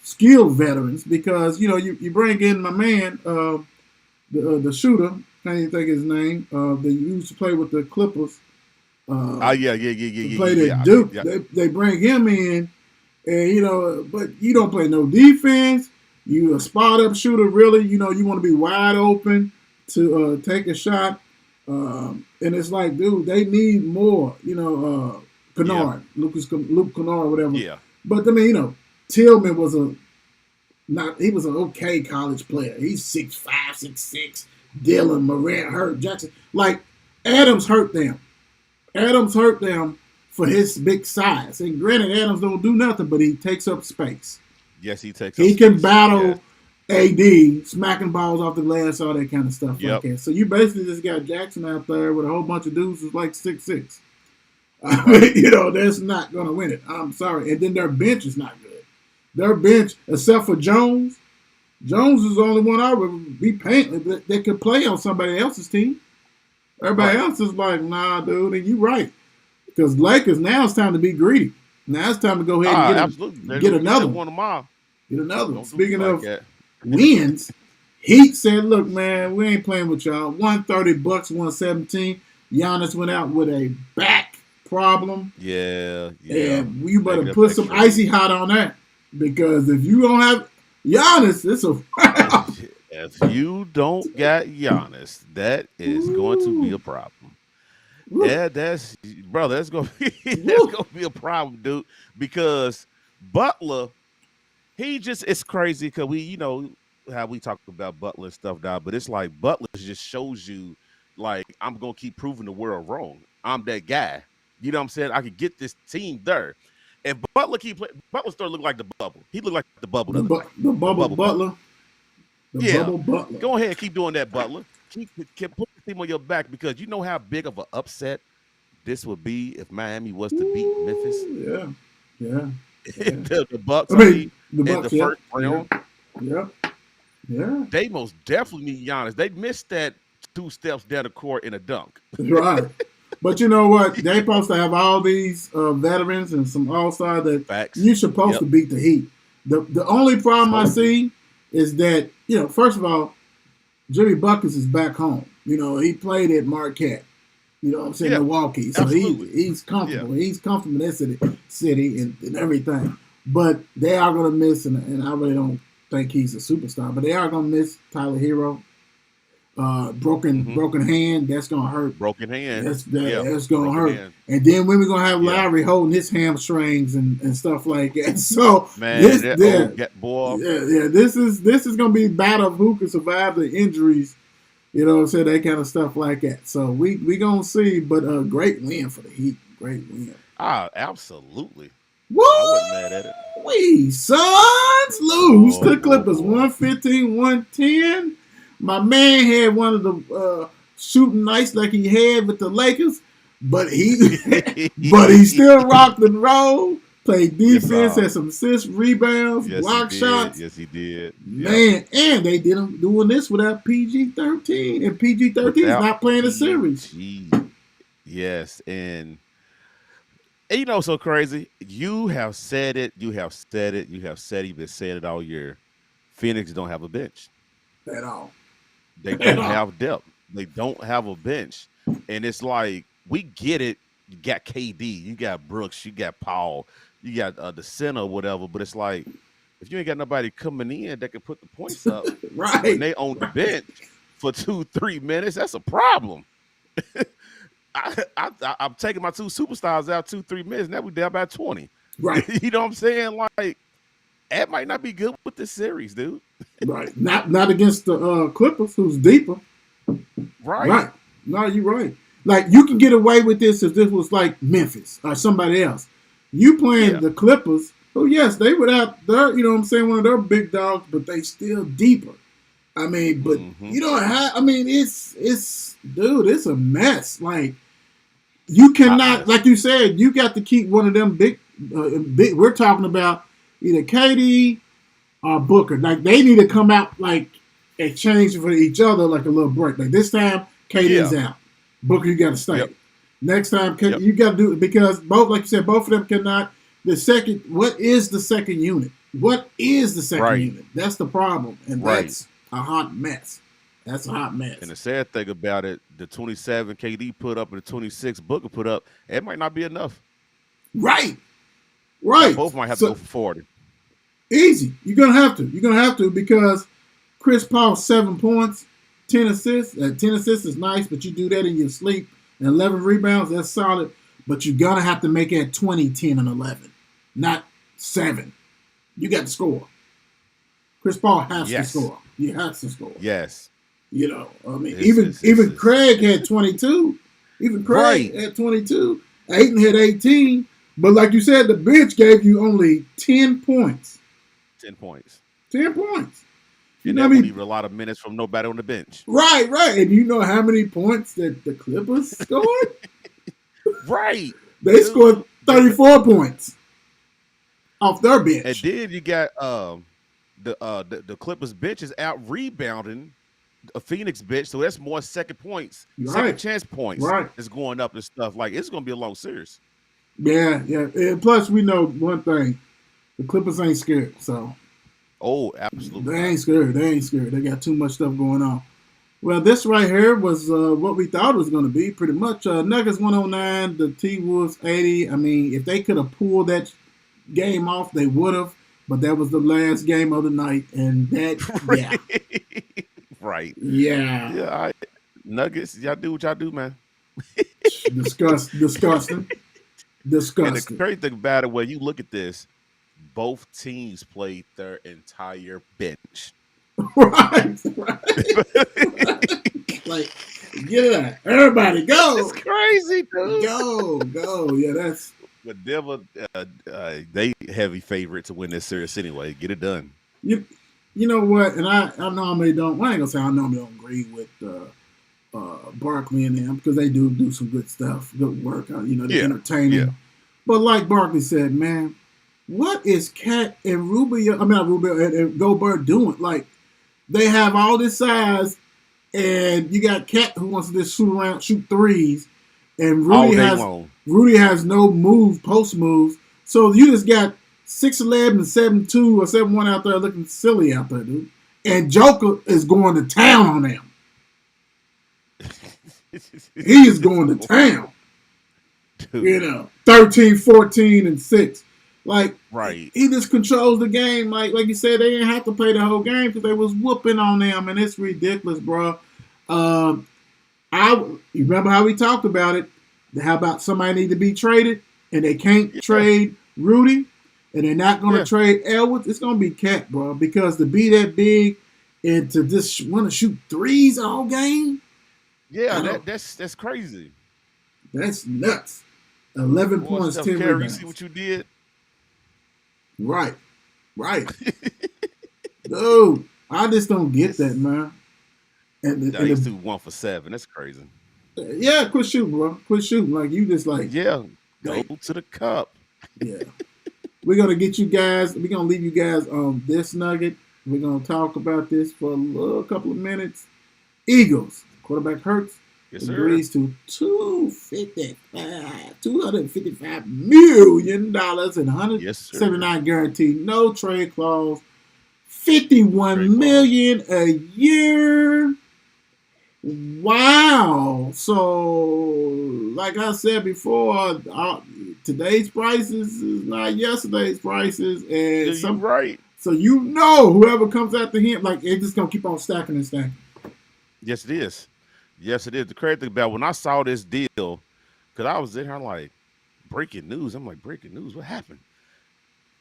skilled veterans, because you bring in my man, the shooter. Can't even think of his name. That used to play with the Clippers. Played at Duke. They bring him in, and but you don't play no defense. You a spot up shooter, really. You want to be wide open to take a shot. And it's like, dude, they need more. Kennard, Luke Kennard, whatever. Yeah. But I mean, Tillman was he was an okay college player. He's 6'5", 6'6". Dylan, Morant, Hurt, Jackson. Like, Adams hurt them. For his big size. And granted, Adams don't do nothing, but he takes up space. Yes, he takes. He can battle AD, smacking balls off the glass, all that kind of stuff like that. So you basically just got Jackson out there with a whole bunch of dudes who's like 6'6". That's not going to win it. I'm sorry. And then their bench is not good. Their bench, except for Jones is the only one I would be painting that could play on somebody else's team. Everybody else is like, nah, dude, and you're right. Because Lakers, now it's time to be greedy. Now it's time to go ahead and get another one. Get another one. Speaking of wins, Heat said, look, man, we ain't playing with y'all. 130 Bucks, 117. Giannis went out with a back problem. Yeah. And you better put some icy hot on that. Because if you don't have Giannis, it's a if you don't got Giannis, that is going to be a problem. Yeah, that's gonna be a problem, dude. Because Butler, it's crazy because we, how we talk about Butler and stuff now, but it's like Butler just shows you, like, I'm gonna keep proving the world wrong. I'm that guy. You know what I'm saying? I could get this team there. And Butler Butler started looking like the bubble. He looked like the bubble. The bubble Butler. Bubble Butler. Go ahead, keep doing that, Butler. Keep put the team on your back, because you know how big of an upset this would be if Miami was to beat Memphis. Yeah. the Bucks. The Bucks, in the first round. Yeah. They most definitely need Giannis. They missed that 2 steps down the court in a dunk. Right. But you know what? They're supposed to have all these veterans and some all-stars that you're supposed to beat the Heat. The only problem I see is that, first of all, Jimmy Buckets is back home. He played at Marquette. What I'm saying? Milwaukee. So he's comfortable. Yeah. He's comfortable in that city and everything. But they are going to miss, and I really don't think he's a superstar, but they are going to miss Tyler Hero. Broken hand, that's going to hurt. Broken hand. That's going to hurt. Hand. And then when we're going to have Lowry holding his hamstrings and stuff like that. So, man, this is going to be a battle of who can survive the injuries, that kind of stuff like that. So we going to see, but a great win for the Heat. Great win. Absolutely. Woo! I wasn't mad at it. We Suns lose to Clippers Oh. 115-110. My man had one of the shooting nights like he had with the Lakers, but he still rocked and rolled, played defense, had some assists, rebounds, block shots. Yes, he did. Man, and they did him doing this without PG-13, and PG-13 is not playing a series. Yes, and you know, so crazy. You have said it. You've been saying it all year. Phoenix don't have a bench At all. They don't have depth. They don't have a bench, and it's like we get it. You got KD, you got Brooks, you got Paul, you got the center or whatever. But it's like if you ain't got nobody coming in that can put the points up, right? When they on the bench for 2-3 minutes, that's a problem. I'm taking my two superstars out 2-3 minutes. Now we down by 20. Right. You know what I'm saying? Like, that might not be good with this series, dude. Right. Not against the Clippers, who's deeper. Right. No, you're right. Like, you can get away with this if this was like Memphis or somebody else. You playing the Clippers, oh yes, they would have their, you know what I'm saying, one of their big dogs, but they still deeper. I mean, but you don't have. I mean, it's dude, it's a mess. Like you cannot, like you said, you got to keep one of them big. We're talking about either KD or Booker. Like they need to come out like exchange for each other, like a little break. Like this time, KD's out. Booker, you got to stay. Yep. Next time, you got to do it because both, like you said, both of them cannot. What is the second unit? What is the second unit? That's the problem, and that's a hot mess. That's a hot mess. And the sad thing about it, the 27 KD put up and the 26 Booker put up, it might not be enough. Right. Both might have to go for 40. Easy. You're gonna have to because Chris Paul 7 points, 10 assists. 10 assists is nice, but you do that in your sleep. And 11 rebounds, that's solid. But you're gonna have to make it 20, 10, and 11, not 7. You got to score. Chris Paul has to score. He has to score. Yes. You know, I mean, even Craig had 22. Even Craig had 22. Ayton had 18. But like you said, the bench gave you only 10 points. 10 points. 10 points. You never need a lot of minutes from nobody on the bench. Right. And you know how many points that the Clippers scored? Right. They scored 34 points off their bench. And then you got the Clippers bench is out rebounding a Phoenix bench, so that's more second chance points is going up and stuff. Like it's gonna be a long series. Yeah. And plus we know one thing. The Clippers ain't scared, so absolutely. They ain't scared. They got too much stuff going on. Well, this right here was what we thought it was going to be, pretty much. Nuggets 109, the T-Wolves 80. I mean, if they could have pulled that game off, they would have. But that was the last game of the night, and that, Right. Yeah. Yeah, Nuggets, y'all do what y'all do, man. Disgusting. And the crazy thing about it, when you look at this, both teams played their entire bench. Right. Like, yeah, everybody go. It's crazy, dude. Go. Yeah, that's. But Denver, they heavy favorite to win this series anyway. Get it done. You know what? And I normally don't. Well, I ain't gonna say I normally don't agree with Barkley and them because they do some good stuff, good work. They're entertaining. Yeah. But like Barkley said, man, what is Cat and Rubio? I mean, not Rubio and Gobert doing? Like, they have all this size, and you got Cat who wants to just shoot threes, and Rudy has no post moves. So you just got 6'11" and 7'2" or 7'1" out there looking silly out there, dude. And Joker is going to town on them. He is going to town. Dude. 13, 14, and 6. Like, he just controls the game. Like you said, they didn't have to play the whole game because they was whooping on them, and it's ridiculous, bro. You remember how we talked about it? How about somebody need to be traded, and they can't trade Rudy, and they're not going to trade Edwards? It's going to be Cat, bro, because to be that big and to just want to shoot threes all game? Yeah, that's crazy. That's nuts. 11 Boy, points, Steph 10 Curry, you rebounds. see what you did? Right. Dude, I just don't get that, man. And Nah, he's 1 for 7. That's crazy. yeah, quit shooting, bro. Quit shooting. Like, you just like, Yeah, go to the cup. yeah. We're going to get you guys, we're going to leave you guys on this nugget. We're going to talk about this for a couple of minutes. Eagles, quarterback Hurts, Yes, sir. agrees to $255 million and 179 guaranteed, no trade clause, $51 million a year. Wow. So, like I said before, today's prices is not yesterday's prices. And You're right. So whoever comes after him, like, it's just going to keep on stacking and stacking. Yes, it is. Yes, it is. The crazy thing about when I saw this deal, because I was in here like, breaking news. I'm like, breaking news? What happened?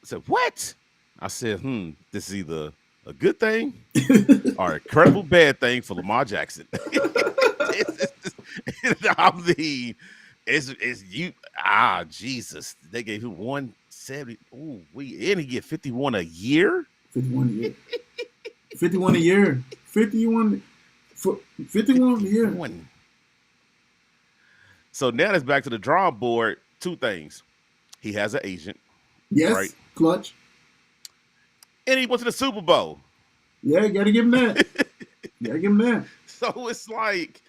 I said, what? I said, this is either a good thing or a incredible bad thing for Lamar Jackson. I mean, it's you. Jesus. They gave him 170. Ooh, and he get 51 a year? 51 a year. 51 a year. 51 a year. So now it's back to the drawing board. Two things. He has an agent. Yes, right? Clutch. And he went to the Super Bowl. Yeah, you got to give him that. So it's like,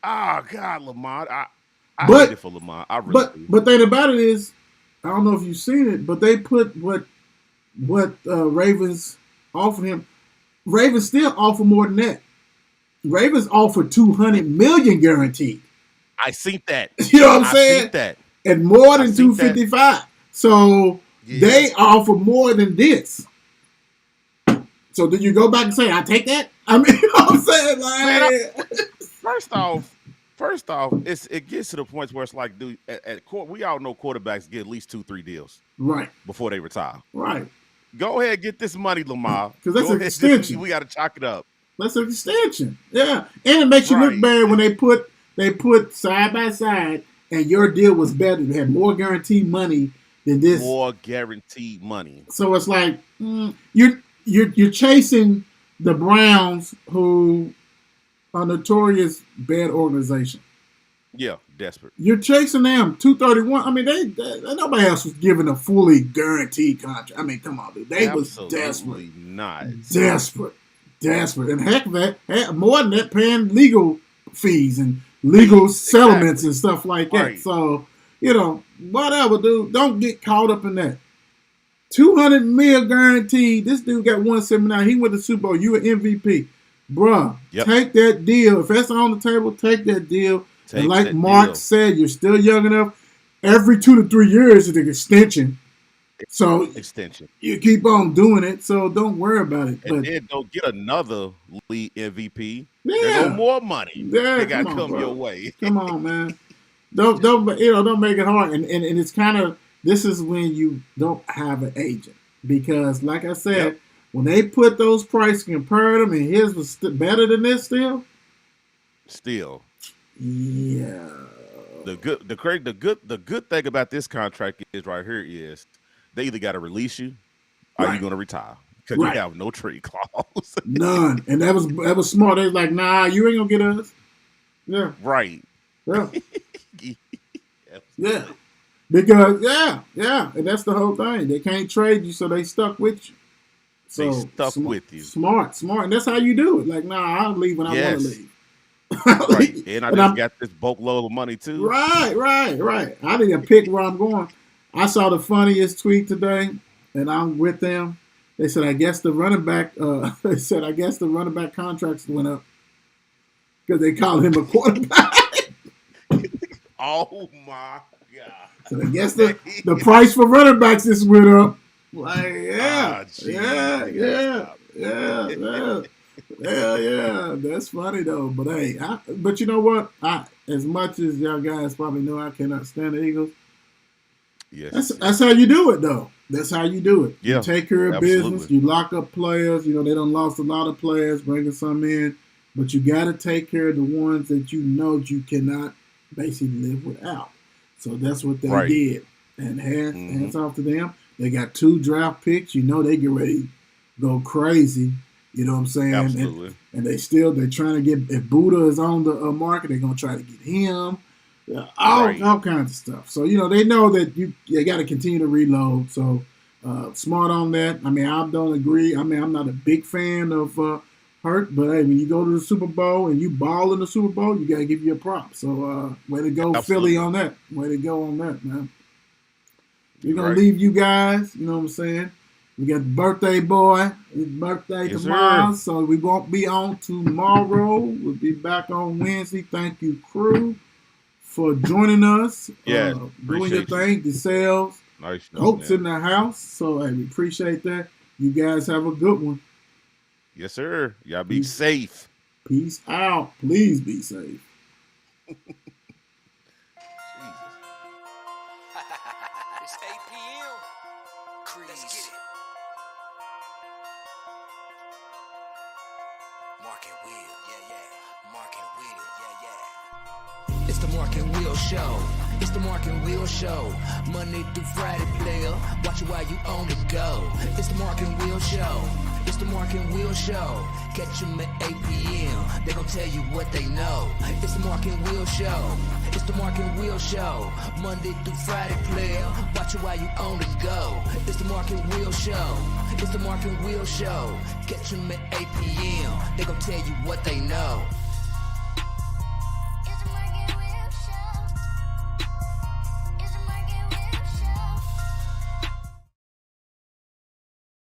God, Lamar. I hate it for Lamar. I really do. But the thing about it is, I don't know if you've seen it, but they put what Ravens offered him. Ravens still offer more than that. Ravens offered $200 million guaranteed. I seen that. You know what I'm saying? I seen that. And more than $255. So they offer more than this. So did you go back and say, I take that? I mean, you know what I'm saying? Like, First off, it gets to the point where it's like, dude, at court, we all know quarterbacks get at least 2-3 deals. Right. Before they retire. Right. Go ahead, get this money, Lamar. Because that's an extension. We got to chalk it up. That's an extension. Yeah. And it makes you look bad when they put side by side and your deal was better. They had more guaranteed money than this. More guaranteed money. So it's like you're chasing the Browns, who are notorious bad organization. Yeah, desperate. You're chasing them. 231. I mean, they nobody else was given a fully guaranteed contract. I mean, come on, dude. They Absolutely was desperate. Not. Desperate. And heck of that, more than that, paying legal fees and legal settlements and stuff like that. Right. So, whatever, dude. Don't get caught up in that. $200 million guaranteed. This dude got 179. He went to Super Bowl. You an MVP. Bruh, take that deal. If that's on the table, take that deal. And like Mark said, you're still young enough. Every 2 to 3 years is an extension. So you keep on doing it. So don't worry about it. And then don't get another league MVP. Yeah. There's no more money. Yeah, they got to come your way. Come on, man. Don't make it hard. And it's kind of, this is when you don't have an agent, because like I said, when they put those prices, compared them, and his was better than this still. Yeah. The good thing about this contract is right here is they either got to release you or you're going to retire, because you have no trade clause. None. And that was smart. They was like, nah, you ain't gonna get us. Yeah. Right. Yeah. Yeah. Because and that's the whole thing. They can't trade you, so they stuck with you. So they stuck with you. Smart. And that's how you do it. Like, nah, I'll leave when I want to leave. Right. And I just got this bulk load of money too. Right. I didn't pick where I'm going. I saw the funniest tweet today, and I'm with them. They said, I guess the running back contracts went up because they call him a quarterback. Oh my God. So I guess the price for running backs just went up. Like, yeah. That's funny though. But hey, but you know what? As much as y'all guys probably know, I cannot stand the Eagles. Yes. That's how you do it though. That's how you do it. Yeah, you take care of business. You lock up players. They done lost a lot of players, bringing some in. But you got to take care of the ones that you know you cannot basically live without. So that's what they Right. did. And hands off to them. They got 2 draft picks. You know they get ready to go crazy. You know what I'm saying? Absolutely. And they're trying to get, if Buddha is on the market, they're going to try to get him. All kinds of stuff. So, you know, they know that you got to continue to reload. So, smart on that. I mean, I don't agree. I mean, I'm not a big fan of Hurt, but hey, when you go to the Super Bowl and you ball in the Super Bowl, you got to give you a prop. So, way to go, Absolutely. Philly, on that. Way to go on that, man. We're going Right. to leave you guys, you know what I'm saying? We got the birthday boy. His birthday Yes, tomorrow, sir. so we won't be on tomorrow. We'll be back on Wednesday. Thank you, crew, for joining us. Yeah, doing appreciate your you. thing. DeSales, Nice. Colt's man. in the house, so hey, we appreciate that. You guys have a good one. Yes, sir. Y'all be Peace. safe. Peace out. Please be safe. It's 8 p.m. Let's get it. Mark and Will, yeah. Mark and Will, yeah. It's the Mark and Will Show. It's the Mark and Will Show. Monday through Friday, player. Watch it while you on the go. It's the Mark and Will Show. It's the Mark and Will Show. Catch them at 8 p.m. They gon' tell you what they know. It's the Mark and Will Show. It's the Mark and Will Show. Monday through Friday, player. Watch it while you on the go. It's the Mark and Will Show. It's the Mark and Will Show. Catch them at 8 p.m. They gon' tell you what they know.